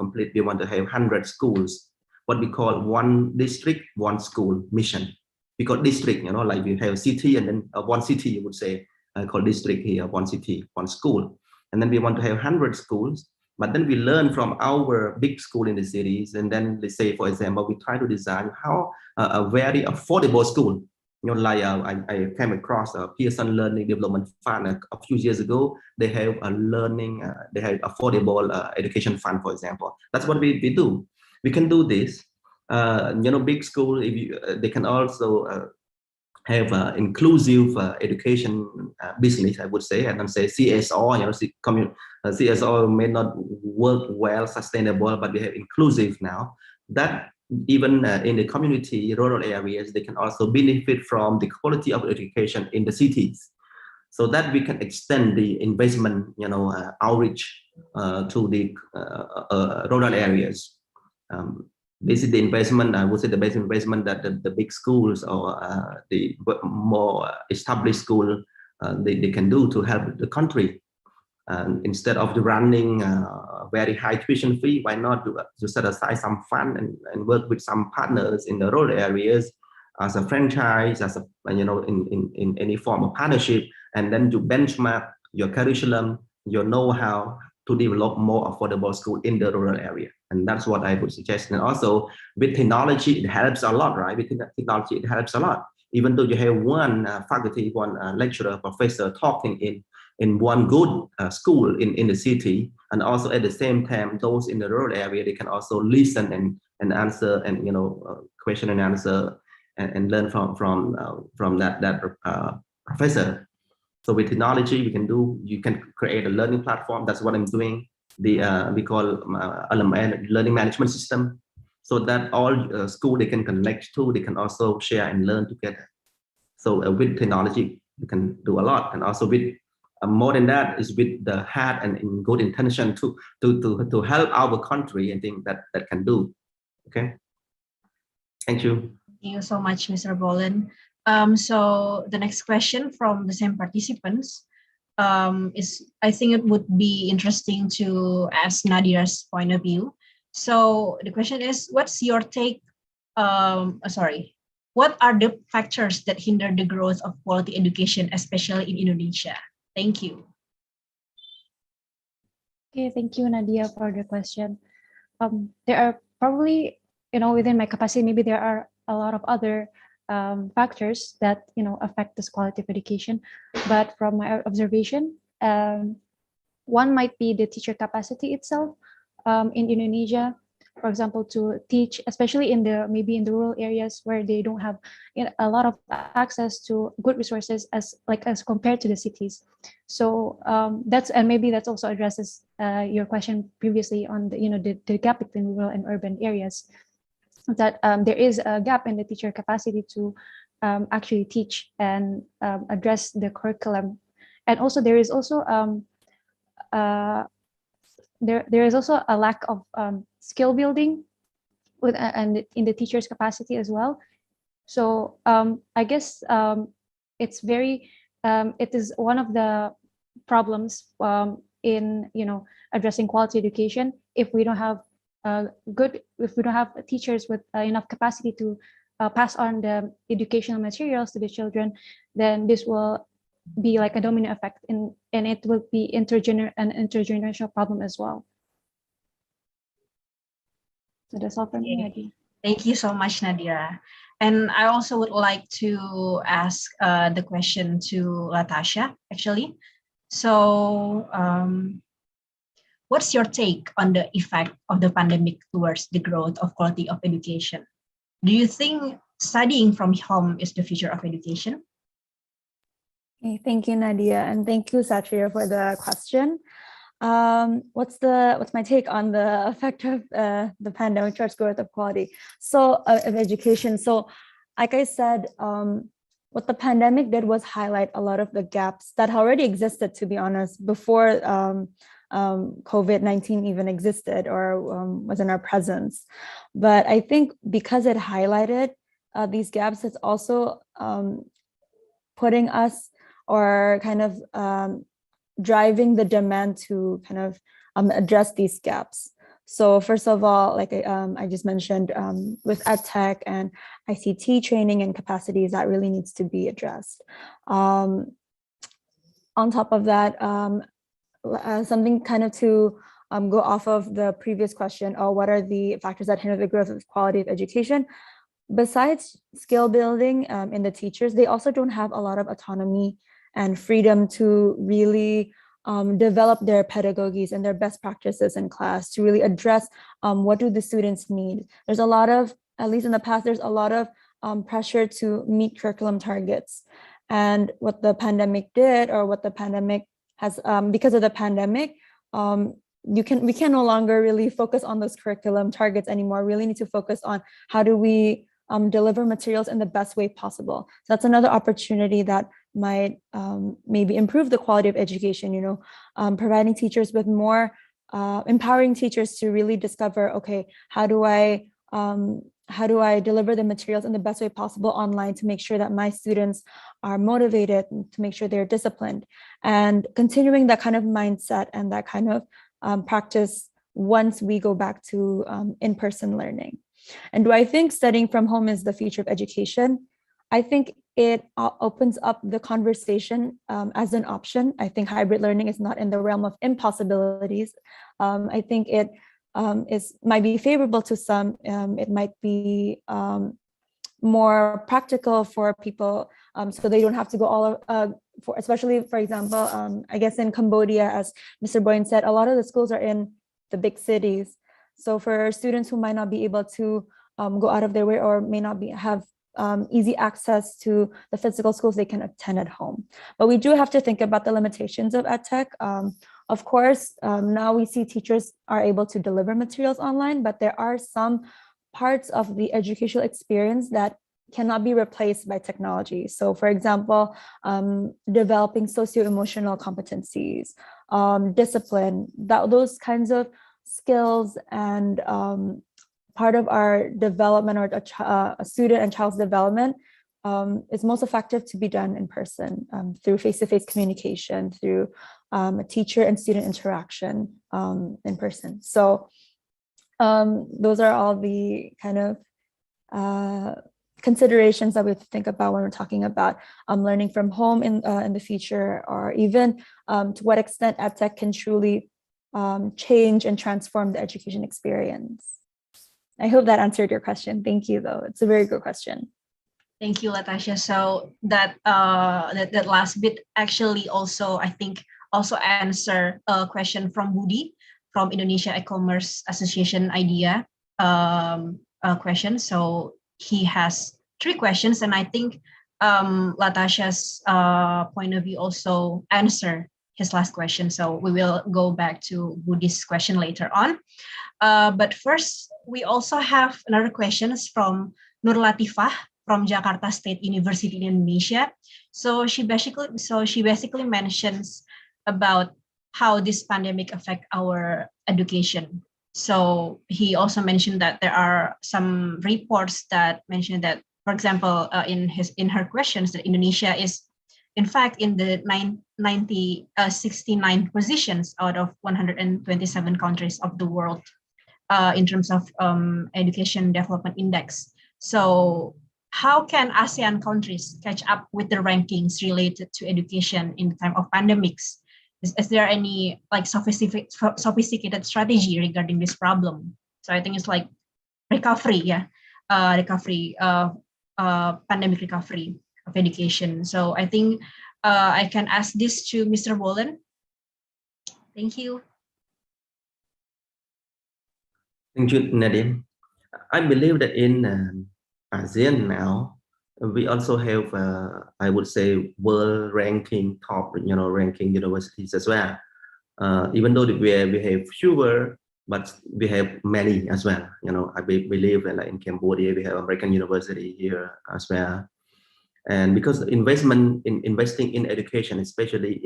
have 100 schools, what we call one district, one school mission. We call district, like we have city and then one city, you would say, called district here, one city, one school. And then we want to have 100 schools, but then we learn from our big school in the cities. And then let's say, for example, we try to design how a very affordable school, like I came across a Pearson Learning Development Fund a few years ago. They have a they have affordable education fund, for example. That's what we do. We can do this. Big school, they can also have inclusive education business, I would say, and then say CSR, CSR may not work well, sustainable, but we have inclusive now. That even in the community, rural areas, they can also benefit from the quality of education in the cities, so that we can extend the investment, outreach to the rural areas. This is the investment, I would say, the best investment that the big schools or the more established school they can do to help the country. Instead of running very high tuition fee, why not to set aside some fund and work with some partners in the rural areas as a franchise, as a in any form of partnership, and then to benchmark your curriculum, your know-how to develop more affordable school in the rural area. And that's what I would suggest. And also with technology, it helps a lot, right? With technology, it helps a lot. Even though you have one faculty, one lecturer, professor talking in one good school in the city, and also at the same time, those in the rural area, they can also listen and answer, and question and answer, and learn from that professor. So with technology, you can create a learning platform. That's what I'm doing. We call learning management system, so that all school they can connect to, they can also share and learn together. So with technology, you can do a lot, and also with more than that is with the heart and in good intention to help our country. I think that can do. Okay. Thank you. Thank you so much, Mr. Bolen. So the next question from the same participants is, I think it would be interesting to ask Nadhira's point of view. So the question is, what's your take? What are the factors that hinder the growth of quality education, especially in Indonesia? Thank you. Okay, thank you, Nadia, for the question. There are probably, within my capacity, maybe there are a lot of other factors that affect this quality of education. But from my observation, one might be the teacher capacity itself in Indonesia. For example, to teach, especially maybe in the rural areas where they don't have a lot of access to good resources as compared to the cities. So maybe that also addresses your question previously on the gap between rural and urban areas. That there is a gap in the teacher capacity to actually teach and address the curriculum, and also there is also there is also a lack of skill building and in the teacher's capacity as well. So I guess it's it is one of the problems in addressing quality education. If we don't have teachers with enough capacity to pass on the educational materials to the children, then this will be like a domino effect, and it will be an intergenerational problem as well. So that's all from me, Nadhira. Thank you so much, Nadhira. And I also would like to ask the question to Latasha, actually. So what's your take on the effect of the pandemic towards the growth of quality of education? Do you think studying from home is the future of education? Okay, thank you, Nadia, and thank you, Safira, for the question. What's my take on the effect of the pandemic towards growth of quality of education? So, like I said, what the pandemic did was highlight a lot of the gaps that already existed, to be honest, before COVID-19 even existed or was in our presence. But I think because it highlighted these gaps, it's also putting us or kind of driving the demand to kind of address these gaps. So first of all, like I just mentioned, with Edtech and ICT training and capacities, that really needs to be addressed. On top of that, something kind of to go off of the previous question, what are the factors that hinder the growth of quality of education? Besides skill building in the teachers, they also don't have a lot of autonomy and freedom to really develop their pedagogies and their best practices in class to really address what do the students need. There's a lot of, at least in the past, there's a lot of pressure to meet curriculum targets. And what the pandemic did, or what the pandemic has, because of the pandemic, we can no longer really focus on those curriculum targets anymore. Really need to focus on how do we deliver materials in the best way possible. So that's another opportunity that might maybe improve the quality of education, providing teachers with more, empowering teachers to really discover, okay, how do I deliver the materials in the best way possible online to make sure that my students are motivated, to make sure they're disciplined, and continuing that kind of mindset and that kind of practice once we go back to in-person learning. And do I think studying from home is the future of education? I think it opens up the conversation as an option. I think hybrid learning is not in the realm of impossibilities. I think it might be favorable to some. It might be more practical for people, so they don't have to go especially, for example, I guess in Cambodia, as Mr. Bolen said, a lot of the schools are in the big cities. So for students who might not be able to go out of their way or may not have easy access to the physical schools, they can attend at home. But we do have to think about the limitations of Edtech. Of course, now we see teachers are able to deliver materials online, but there are some parts of the educational experience that cannot be replaced by technology. So for example, developing socio-emotional competencies, discipline, those kinds of skills and part of our development, or a student and child's development, is most effective to be done in person, through face-to-face communication, through teacher and student interaction in person. So those are all the kind of considerations that we have to think about when we're talking about learning from home in the future, or even to what extent Edtech can truly change and transform the education experience. I hope that answered your question. Thank you, though. It's a very good question. Thank you, Latasha. So that last bit actually also, I think, also answer a question from Budi from Indonesia E-commerce Association IDEA question. So he has 3 questions, and I think Latasha's point of view also answer his last question. So we will go back to Budi's question later on. But first, we also have another questions from Nur Latifah from Jakarta State University in Indonesia. So she basically mentions about how this pandemic affect our education. So he also mentioned that there are some reports that mention that, for example, in her questions, that Indonesia is in fact in the 69 positions out of 127 countries of the world in terms of education development index. So how can ASEAN countries catch up with the rankings related to education in the time of pandemics? Is there any like sophisticated strategy regarding this problem? So I think it's like recovery, pandemic recovery of education. So I think I can ask this to Mr. Bolen. Thank you. Thank you, Nadine. I believe that in ASEAN now, we also have, I would say, world ranking top, ranking universities as well. Even though we have fewer, but we have many as well. I believe like in Cambodia, we have American University here as well. And because investing in education, especially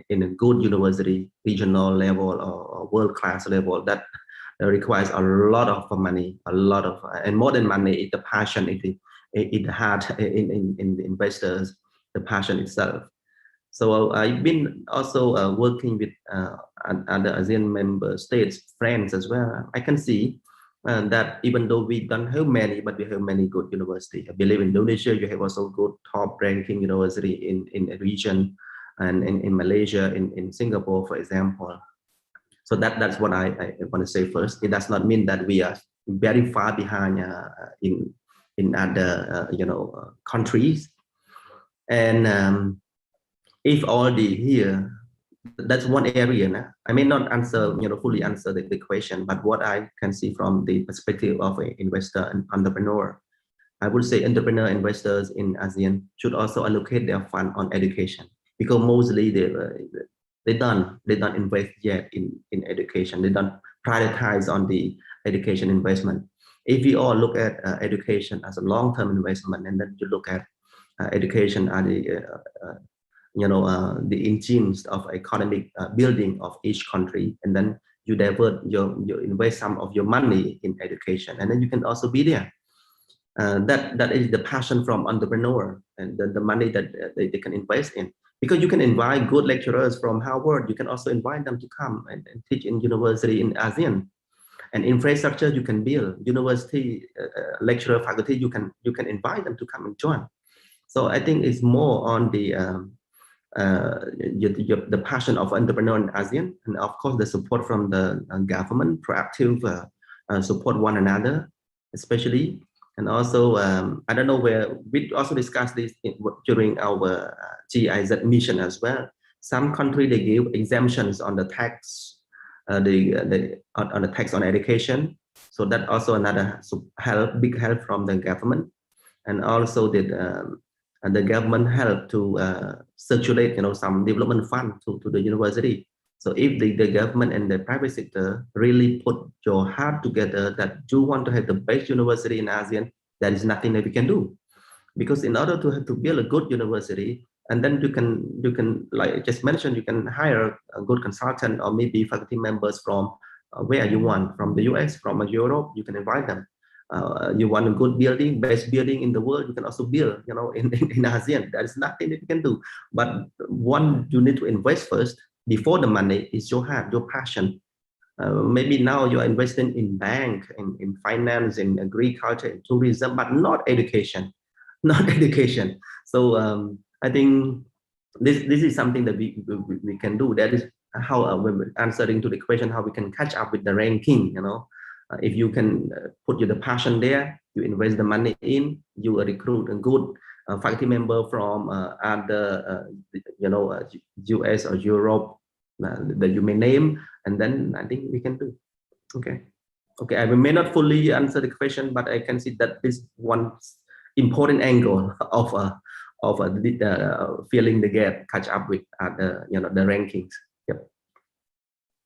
in a good university, regional level or world-class level, that requires a lot of money, and more than money, it's the passion, it's the heart in the investors, the passion itself. So I've been also working with other ASEAN member states, friends as well. I can see that even though we don't have many, but we have many good universities. I believe in Indonesia, you have also good top ranking university in a region, and in Malaysia, in Singapore, for example. So that's what I want to say first. It does not mean that we are very far behind in other countries. And if already here, that's one area. I may not answer, fully answer the question, but what I can see from the perspective of an investor and entrepreneur, I would say entrepreneur investors in ASEAN should also allocate their fund on education, because mostly they don't invest yet in education. They don't prioritize on the education investment. If we all look at education as a long-term investment, and then you look at education as the engines of economic building of each country, and then you divert you invest some of your money in education, and then you can also be there. That is the passion from entrepreneur, and the money that they can invest in. Because you can invite good lecturers from Harvard, you can also invite them to come and teach in university in ASEAN. And infrastructure you can build, university lecturer faculty, you can invite them to come and join. So I think it's more on the passion of entrepreneur in ASEAN, and of course the support from the government, proactive support one another, especially. And also, I don't know where we also discussed this during our GIZ mission as well. Some country they give exemptions on the tax, on the tax on education. So that also another big help from the government, and also the government help to circulate, some development fund to the university. So if the government and the private sector really put your heart together that you want to have the best university in ASEAN, there is nothing that we can do. Because in order to build a good university, and then you can like I just mentioned, you can hire a good consultant or maybe faculty members from where you want, from the US, from Europe, you can invite them. You want a good building, best building in the world, you can also build, in ASEAN. There is nothing that you can do. But one, you need to invest first. Before the money is your heart, your passion. Maybe now you are investing in bank, in finance, in agriculture, in tourism, but not education, not education. So I think this is something that we can do. That is how we're answering to the question how we can catch up with the ranking. If you can put the passion there, you invest the money in, you recruit a good faculty member from other, US or Europe that you may name, and then I think we can do. Okay. I may not fully answer the question, but I can see that this one important angle of filling the gap, catch up with the rankings. Yep.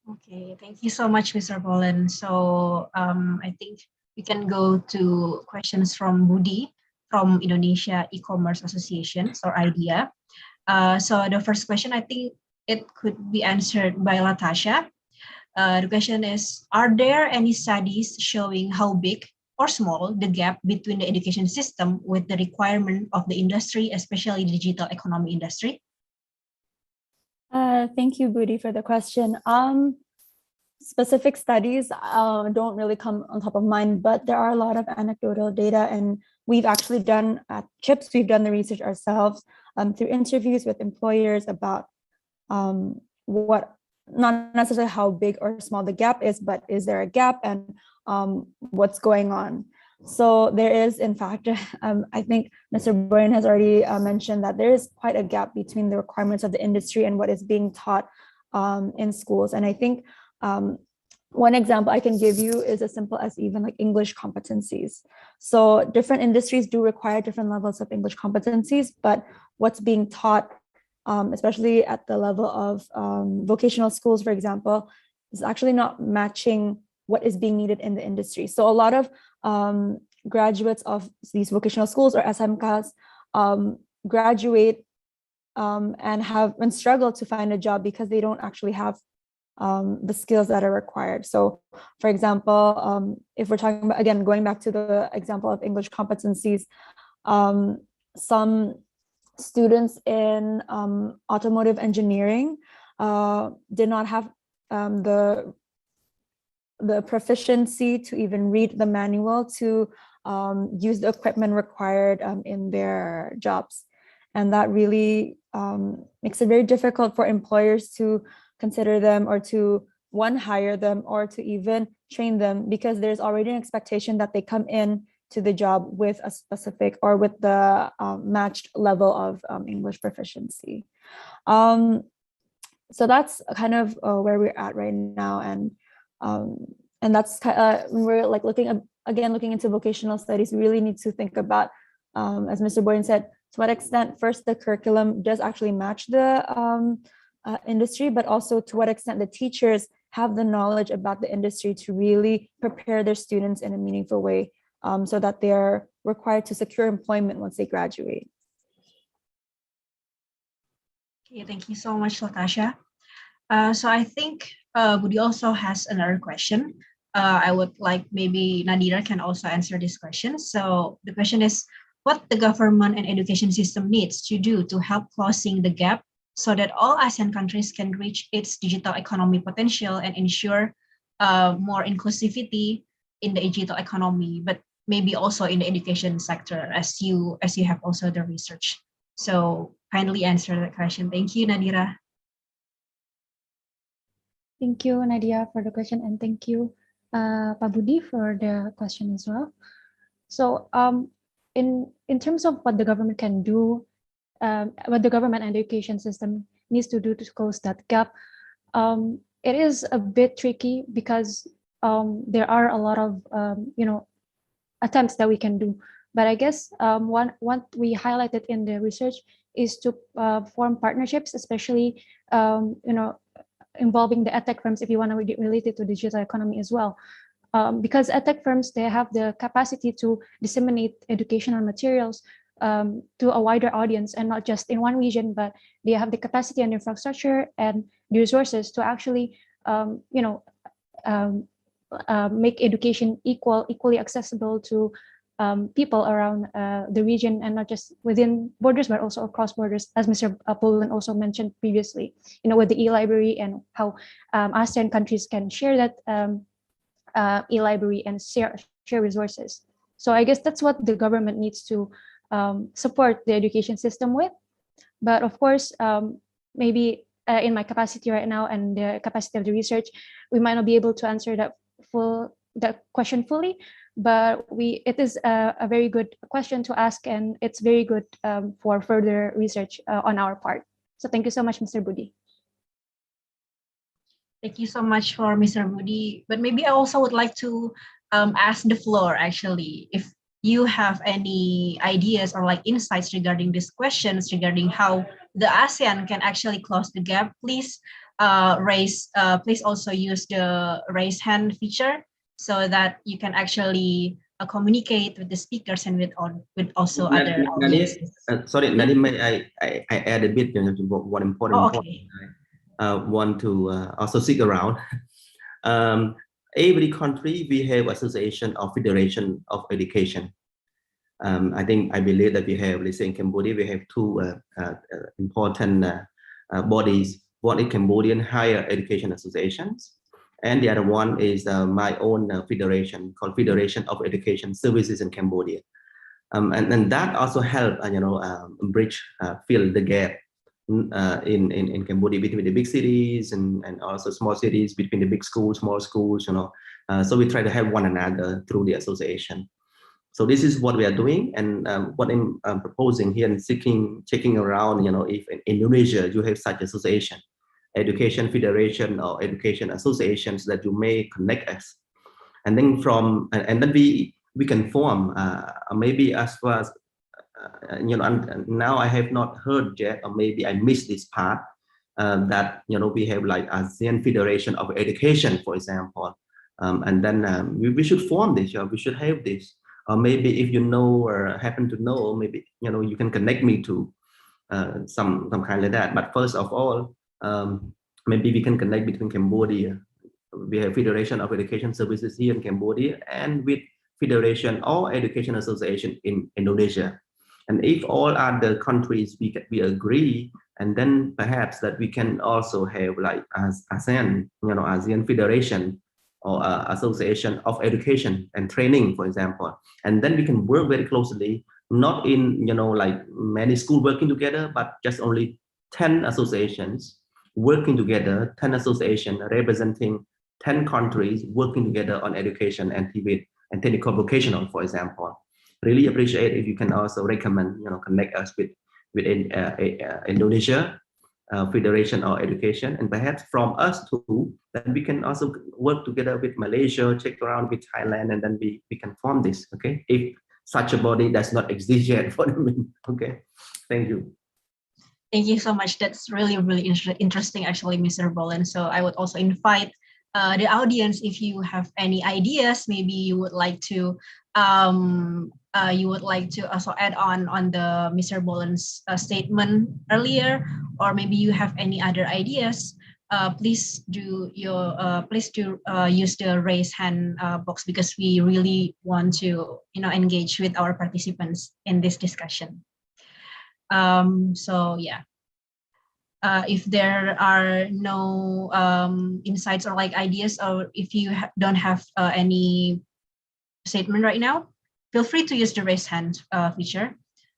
Okay, thank you so much, Mr. Bolen. So I think we can go to questions from Budi from Indonesia E-commerce Associations, or IDEA. So the first question, I think it could be answered by Latasha. The question is, are there any studies showing how big or small the gap between the education system with the requirement of the industry, especially the digital economy industry? Thank you, Budi, for the question. Specific studies don't really come on top of mind, but there are a lot of anecdotal data and we've actually done at CIPS, we've done the research ourselves through interviews with employers about what, not necessarily how big or small the gap is, but is there a gap and what's going on. So there is, in fact, I think Mr. Bolen has already mentioned that there is quite a gap between the requirements of the industry and what is being taught in schools. And I think one example I can give you is as simple as even like English competencies. So different industries do require different levels of English competencies, but what's being taught, especially at the level of vocational schools, for example, is actually not matching what is being needed in the industry. So a lot of graduates of these vocational schools or SMKs graduate and struggle to find a job because they don't actually have the skills that are required. So for example, if we're talking about, again, going back to the example of English competencies, some students in automotive engineering did not have the proficiency to even read the manual to use the equipment required in their jobs. And that really makes it very difficult for employers to consider them or to hire them or to even train them, because there's already an expectation that they come in to the job with a specific or with the matched level of English proficiency. So that's kind of where we're at right now. And that's we're like looking into vocational studies. We really need to think about, as Mr. Bolen said, to what extent first the curriculum does actually match the industry, but also to what extent the teachers have the knowledge about the industry to really prepare their students in a meaningful way, so that they're required to secure employment once they graduate. Okay, thank you so much, Latasha. So I think Budi also has another question. I would like maybe Nadhira can also answer this question. So the question is, what the government and education system needs to do to help closing the gap so that all ASEAN countries can reach its digital economy potential and ensure more inclusivity in the digital economy, but maybe also in the education sector, as you have also the research. So kindly answer that question. Thank you, Nadhira. Thank you, Nadia, for the question, and thank you, Pak Budi, for the question as well. So, in terms of what the government can do, what the government and education system needs to do to close that gap, it is a bit tricky because there are a lot of attempts that we can do. But I guess what we highlighted in the research is to form partnerships, especially involving the Edtech firms, if you want to relate it to the digital economy as well. Because Edtech firms, they have the capacity to disseminate educational materials to a wider audience, and not just in one region, but they have the capacity and infrastructure and the resources to actually make education equally accessible to people around the region, and not just within borders, but also across borders, as Mr. Bolen also mentioned previously, with the e-library and how ASEAN countries can share that e-library and share resources. So I guess that's what the government needs to support the education system with. But of course, maybe in my capacity right now and the capacity of the research, we might not be able to answer that question fully, but it is a very good question to ask, and it's very good for further research on our part. So thank you so much, Mr. Budi. Thank you so much for Mr. Budi. But maybe I also would like to ask the floor, actually, if you have any ideas or like insights regarding these questions, regarding how the ASEAN can actually close the gap, please please also use the raise hand feature so that you can actually communicate with the speakers and with also other audiences. Sorry, Nadia, may I add a bit, one important point I want to also stick around. Every country, we have association or federation of education. I believe that we have, let's say in Cambodia, we have two important bodies. One is Cambodian Higher Education Associations, and the other one is my own federation called Federation of Education Services in Cambodia. And that also help, bridge, fill the gap in Cambodia between the big cities and also small cities, between the big schools, small schools, so we try to help one another through the association. So this is what we are doing, and what I'm proposing here and checking around, if in Indonesia you have such association, education federation or education associations that you may connect us, and then then we can form maybe as far as now I have not heard yet, or maybe I missed this part, that we have like ASEAN Federation of Education, for example, and then we should form this, we should have this, or maybe if you know or happen to know, maybe you can connect me to some kind of that. But first of all, maybe we can connect between Cambodia. We have Federation of Education Services here in Cambodia, and with Federation or Education Association in Indonesia. And if all other countries we agree, and then perhaps that we can also have like as ASEAN, ASEAN Federation or Association of Education and Training, for example. And then we can work very closely, not in like many schools working together, but just only 10 associations working together, 10 associations representing 10 countries working together on education and TVET and technical vocational, for example. Really appreciate if you can also recommend, connect us with Indonesia Federation of Education, and perhaps from us too, then we can also work together with Malaysia, check around with Thailand, and then we can form this, okay? If such a body does not exist yet for the moment, okay? Thank you. Thank you so much. That's really, really interesting, actually, Mr. Bolen. So I would also invite the audience, if you have any ideas, maybe you would like to also add on the Mr. Bolen's statement earlier, or maybe you have any other ideas. Please do use the raise hand box, because we really want to engage with our participants in this discussion. So yeah. If there are no insights or like ideas, or if you don't have any statement right now, feel free to use the raise hand feature,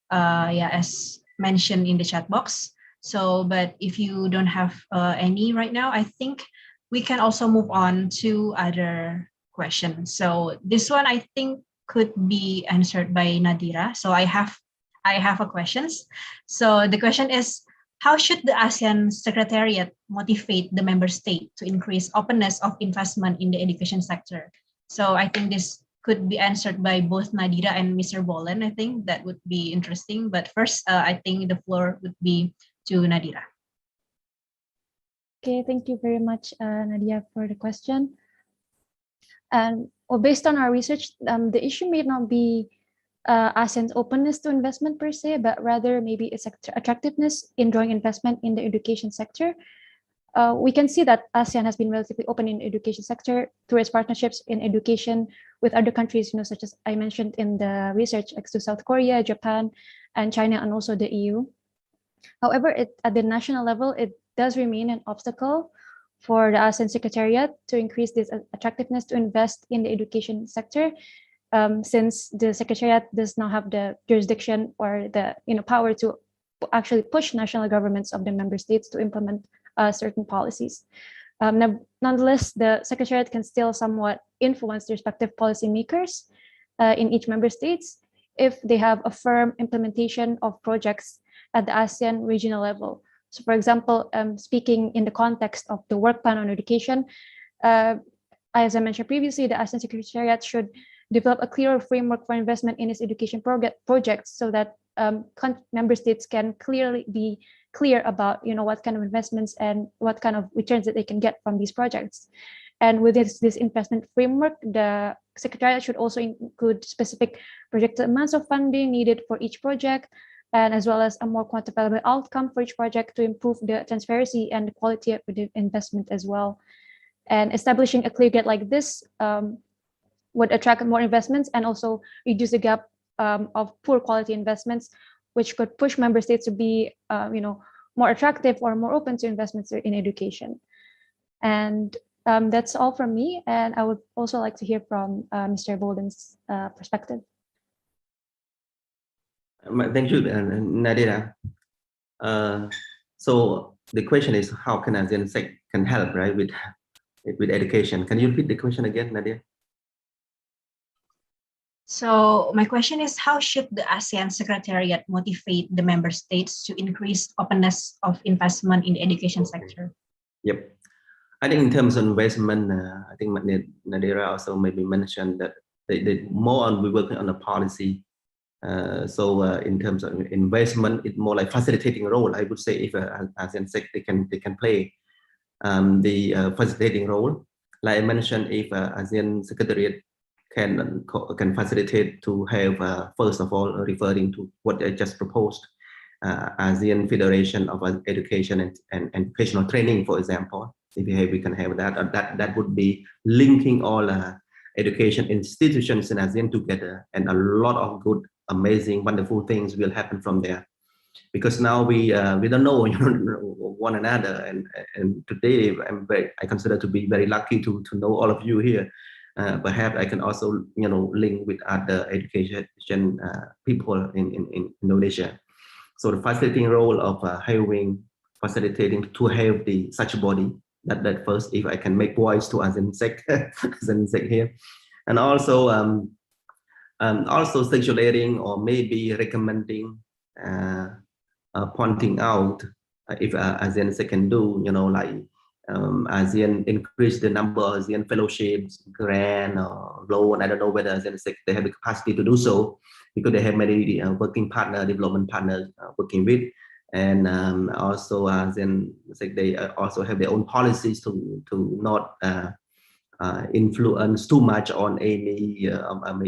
as mentioned in the chat box. So, but if you don't have any right now, I think we can also move on to other questions. So this one I think could be answered by Nadhira. So I have a questions. So the question is, how should the ASEAN Secretariat motivate the member state to increase openness of investment in the education sector? So I think this could be answered by both Nadhira and Mr. Bolen. I think that would be interesting. But first, I think the floor would be to Nadhira. Okay, thank you very much, Nadia, for the question. And based on our research, the issue may not be ASEAN's openness to investment per se, but rather maybe its attractiveness in drawing investment in the education sector. We can see that ASEAN has been relatively open in the education sector through its partnerships in education with other countries, such as I mentioned in the research, like to South Korea, Japan, and China, and also the EU. However, at the national level, it does remain an obstacle for the ASEAN Secretariat to increase this attractiveness to invest in the education sector, since the Secretariat does not have the jurisdiction or the power to actually push national governments of the member states to implement certain policies. Nonetheless, the Secretariat can still somewhat influence the respective policymakers in each member states if they have a firm implementation of projects at the ASEAN regional level. So for example, speaking in the context of the work plan on education, as I mentioned previously, the ASEAN Secretariat should develop a clearer framework for investment in its education projects, so that member states can clearly be clear about what kind of investments and what kind of returns that they can get from these projects. And with this investment framework, the Secretariat should also include specific projected amounts of funding needed for each project, and as well as a more quantifiable outcome for each project to improve the transparency and the quality of the investment as well. And establishing a clear gate like this would attract more investments and also reduce the gap of poor quality investments, which could push member states to be more attractive or more open to investments in education. And that's all from me. And I would also like to hear from Mr. Bolen's perspective. Thank you, Nadhira. So the question is, how can ASEAN SEC can help, right, with education? Can you repeat the question again, Nadhira? So my question is, how should the ASEAN Secretariat motivate the member states to increase openness of investment in the education sector? Yep. I think in terms of investment, I think Nadhira also maybe mentioned that they more on we're working on the policy. So in terms of investment, it's more like facilitating role. I would say if ASEAN SEC they can play the facilitating role. Like I mentioned, if ASEAN Secretariat can facilitate to have first of all referring to what I just proposed, ASEAN Federation of Education and Educational Training, for example. If we can have that, that would be linking all education institutions in ASEAN together, and a lot of good, amazing, wonderful things will happen from there. Because now we don't know, one another, and today I consider to be very lucky to know all of you here. Perhaps I can also link with other education people in Indonesia. So the facilitating role of facilitating to have such a body, that first, if I can make voice to ASEAN SEC, ASEAN SEC here, and also circulating or maybe recommending, pointing out if ASEAN SEC can do, like ASEAN increase the number of ASEAN fellowships, grant or loan. I don't know whether ASEAN SEC they have the capacity to do so, because they have many working partner, development partners working with, and also ASEAN SEC they also have their own policies to not influence too much on any,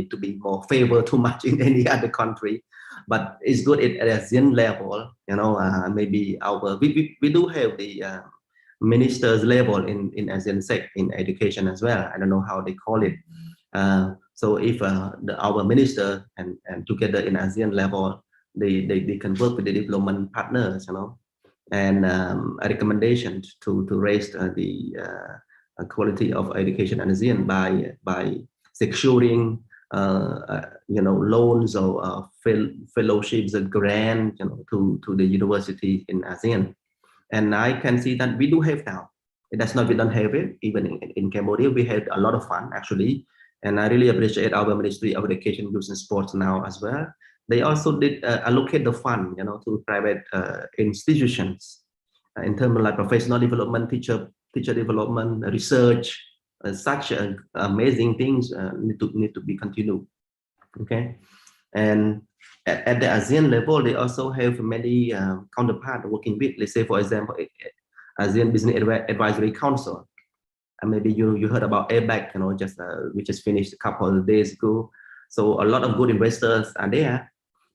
to be more favor too much in any other country. But it's good at ASEAN level, maybe we do have the ministers level in ASEAN SEC in education as well. I don't know how they call it. So if our minister and together in ASEAN level, they can work with the development partners, and a recommendation to raise the quality of education in ASEAN by securing loans or fellowships or grant to the university in ASEAN. And I can see that we do have now. That's not we don't have it. Even in Cambodia, we had a lot of fun actually. And I really appreciate our Ministry of Education, Youth and Sports now as well. They also did allocate the fund, to private institutions in terms of like professional development, teacher development, research, such amazing things need to be continued. Okay, and at the ASEAN level, they also have many counterparts working with. Let's say, for example, ASEAN Business Advisory Council. And maybe you heard about Edtech, we just finished a couple of days ago. So a lot of good investors are there.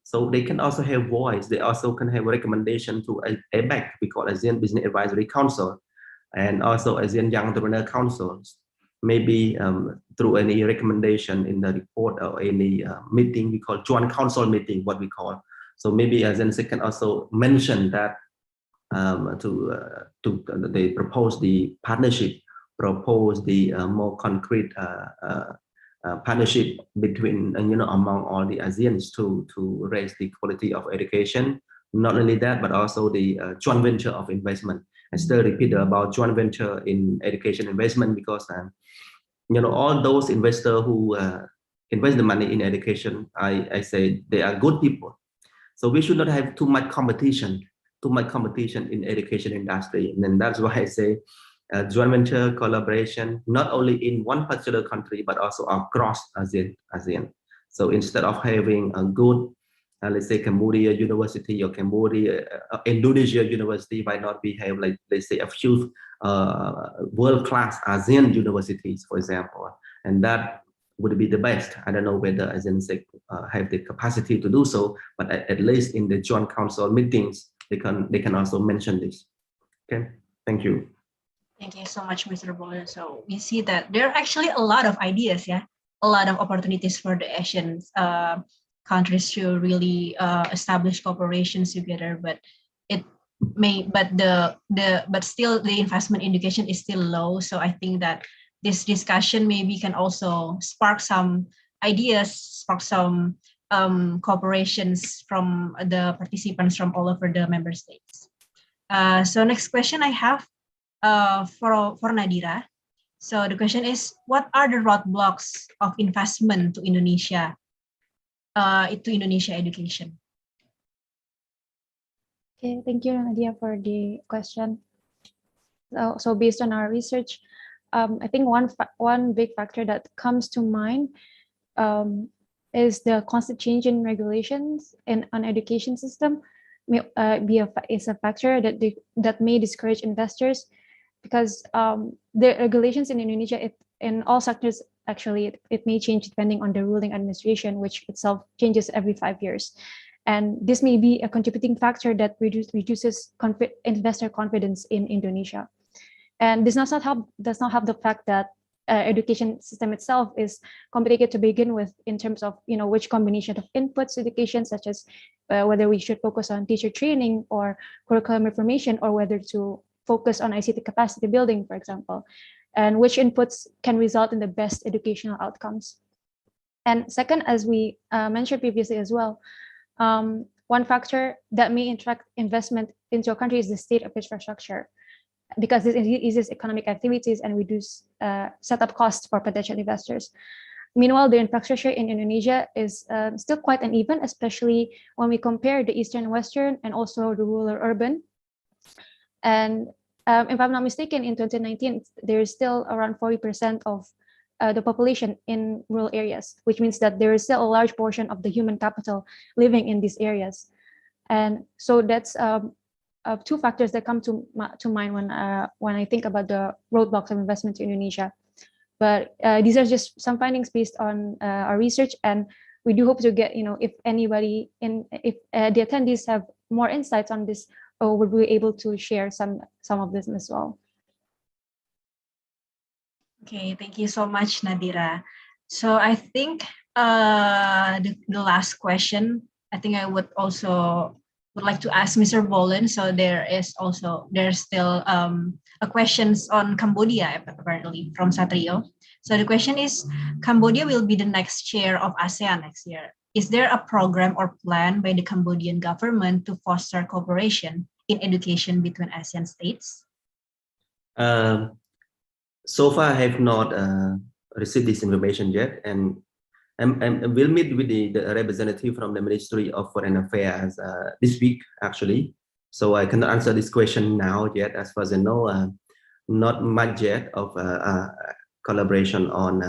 So they can also have voice. They also can have a recommendation to Edtech, we call ASEAN Business Advisory Council, and also ASEAN Young Entrepreneur Councils. Maybe through any recommendation in the report or any meeting, we call joint council meeting, what we call. So maybe ASEAN SEC can also mention that they propose the partnership, propose the more concrete partnership between among all the ASEANs to raise the quality of education. Not only that, but also the joint venture of investment. I still repeat about joint venture in education investment, because all those investors who invest the money in education, I say they are good people. So we should not have too much competition in education industry. And that's why I say joint venture collaboration, not only in one particular country, but also across ASEAN. So instead of having a good, let's say Cambodia University or Cambodia, Indonesia University, why not we have, like, let's say a few world-class ASEAN universities, for example, and that would be the best. I don't know whether ASEAN have the capacity to do so, but at least in the joint council meetings, they can also mention this. Okay, thank you. Thank you so much, Mr. Bolen. So we see that there are actually a lot of ideas, a lot of opportunities for the Asian countries to really establish cooperations together, but still the investment in education is still low. So I think that this discussion maybe can also spark some ideas, spark some cooperations from the participants from all over the member states. So next question I have for Nadhira. So the question is, what are the roadblocks of investment to Indonesia education? Okay, thank you, Nadia, for the question. So based on our research, I think one big factor that comes to mind is the constant change in regulations on education system is a factor that may discourage investors, because the regulations in Indonesia, in all sectors, actually, it may change depending on the ruling administration, which itself changes every 5 years. And this may be a contributing factor that reduces investor confidence in Indonesia. And this does not help the fact that education system itself is complicated to begin with, in terms of which combination of inputs to education, such as whether we should focus on teacher training or curriculum reformation, or whether to focus on ICT capacity building, for example, and which inputs can result in the best educational outcomes. And second, as we mentioned previously as well, one factor that may attract investment into a country is the state of infrastructure, because this eases economic activities and reduce setup costs for potential investors. Meanwhile, the infrastructure in Indonesia is still quite uneven, especially when we compare the eastern and western, and also the rural urban. And if I'm not mistaken, in 2019, there is still around 40% of the population in rural areas, which means that there is still a large portion of the human capital living in these areas. And so that's two factors that come to mind when I think about the roadblocks of investment in Indonesia. But these are just some findings based on our research, and we do hope to get, if anybody if the attendees have more insights on this, we'll be able to share some of this as well. Okay, thank you so much, Nadhira. So I think the last question, I think I would like to ask Mr. Bolen. So there's still a questions on Cambodia, apparently, from Satrio. So the question is, Cambodia will be the next chair of ASEAN next year. Is there a program or plan by the Cambodian government to foster cooperation in education between ASEAN states? So far, I have not received this information yet, and I will meet with the representative from the Ministry of Foreign Affairs this week, actually. So I cannot answer this question now yet. As far as I know, not much yet of collaboration on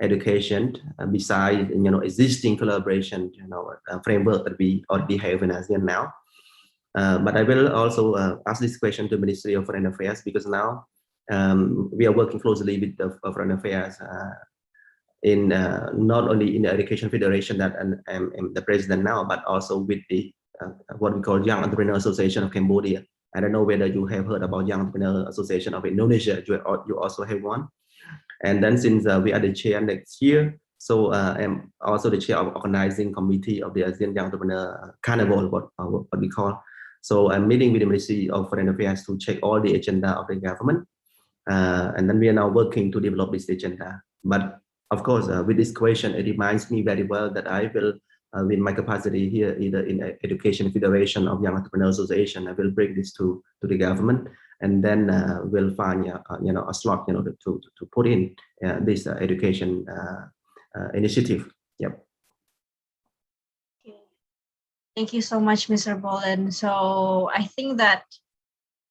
education besides existing collaboration framework that we already have in ASEAN now. But I will also ask this question to the Ministry of Foreign Affairs, because now we are working closely with the Foreign Affairs in not only in the Education Federation that I'm the president now, but also with the what we call Young Entrepreneur Association of Cambodia. I don't know whether you have heard about Young Entrepreneur Association of Indonesia. You also have one. And then since we are the chair next year, so I'm also the chair of organizing committee of the ASEAN Young Entrepreneur Carnival, what we call. So I'm meeting with the Ministry of Foreign Affairs to check all the agenda of the government. And then we are now working to develop this agenda. But of course, with this question, it reminds me very well that I will, with my capacity here, either in Education Federation of Young Entrepreneur Association, I will bring this to the government, and then we'll find a slot to put in this education initiative. Yep. Thank you so much, Mr. Bolen. So I think that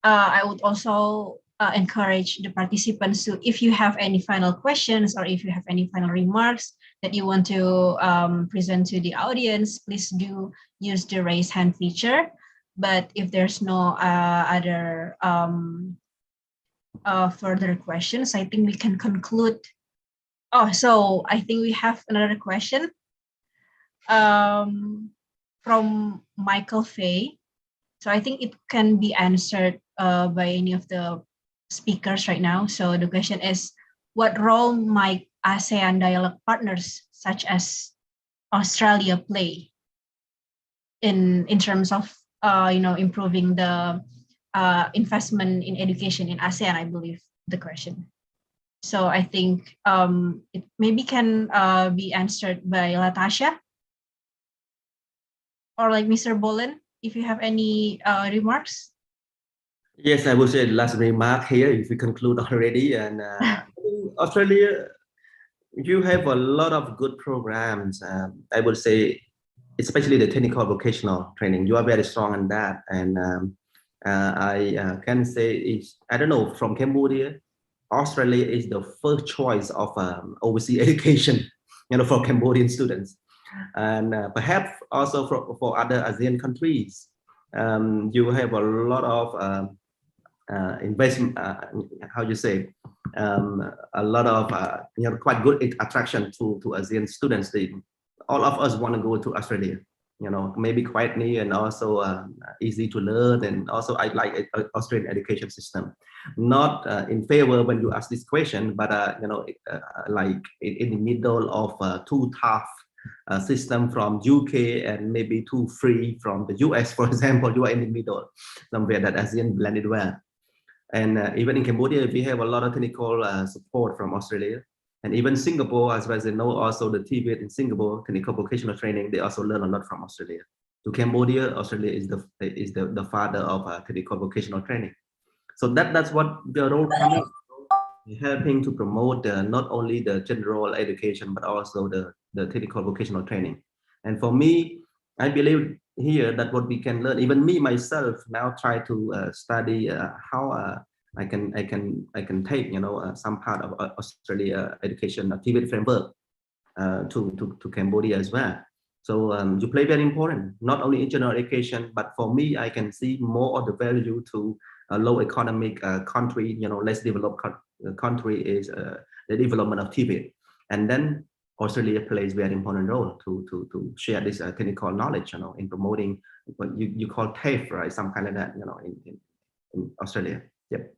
I would also encourage the participants to, if you have any final questions or if you have any final remarks that you want to present to the audience, please do use the raise hand feature. But if there's no other further questions, I think we can conclude. Oh, so I think we have another question from Michael Fay. So I think it can be answered by any of the speakers right now. So the question is, what role might ASEAN dialogue partners such as Australia play in terms of improving the investment in education in ASEAN? I believe the question. So I think it maybe can be answered by Latasha. or like Mr. Bolen, if you have any remarks. Yes, I would say last remark here, if we conclude already. And Australia, you have a lot of good programs. I would say, especially the technical vocational training. You are very strong in that. And I can say, I don't know, from Cambodia, Australia is the first choice of overseas education, for Cambodian students. And perhaps also for other ASEAN countries. You have a lot of investment, how you say, a lot of quite good attraction to ASEAN students. All of us want to go to Australia, maybe quite near and also easy to learn, and also I like Australian education system. Not in favor when you ask this question, but like in the middle of too tough system from UK and maybe too free from the US, for example. You are in the middle, somewhere that ASEAN blended well. And even in Cambodia, we have a lot of technical support from Australia. And even Singapore, as far as I know, also the TVET in Singapore, technical vocational training, they also learn a lot from Australia. To Cambodia, Australia is the father of technical vocational training. So that's what the role coming, helping to promote not only the general education, but also the technical vocational training. And for me, I believe here that what we can learn, even me myself now try to study how I can take some part of Australia education TVET framework to Cambodia as well. So you play very important, not only in general education, but for me, I can see more of the value to a low economic country, less developed country is the development of TVET. And then Australia plays very important role to share this technical knowledge, in promoting what you call TAFE, right? Some kind of that, in Australia. Yep.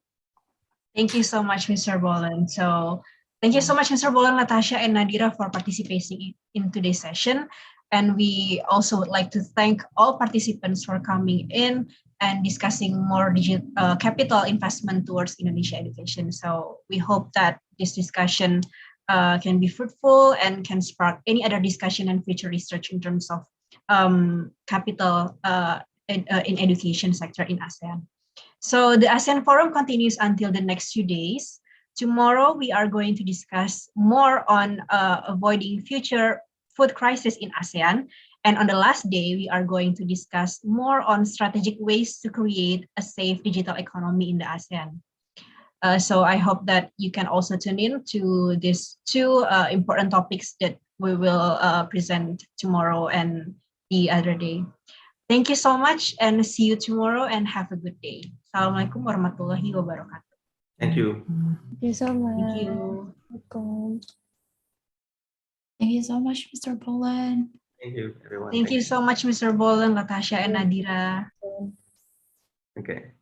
Thank you so much, Mr. Bolen. So thank you so much, Mr. Bolen, Latasha, and Nadhira for participating in today's session. And we also would like to thank all participants for coming in and discussing more digital capital investment towards Indonesia education. So we hope that this discussion can be fruitful and can spark any other discussion and future research in terms of capital in education sector in ASEAN. So the ASEAN Forum continues until the next few days. Tomorrow, we are going to discuss more on avoiding future food crisis in ASEAN. And on the last day, we are going to discuss more on strategic ways to create a safe digital economy in the ASEAN. So I hope that you can also tune in to these two important topics that we will present tomorrow and the other day. Thank you so much and see you tomorrow and have a good day. Assalamualaikum warahmatullahi wabarakatuh. Thank you. Thank you so much. Thank you. Welcome. Thank you so much, Mr. Bolen. Thank you, everyone. Thank you so much, Mr. Bolen, Latasha, and Nadhira. Okay.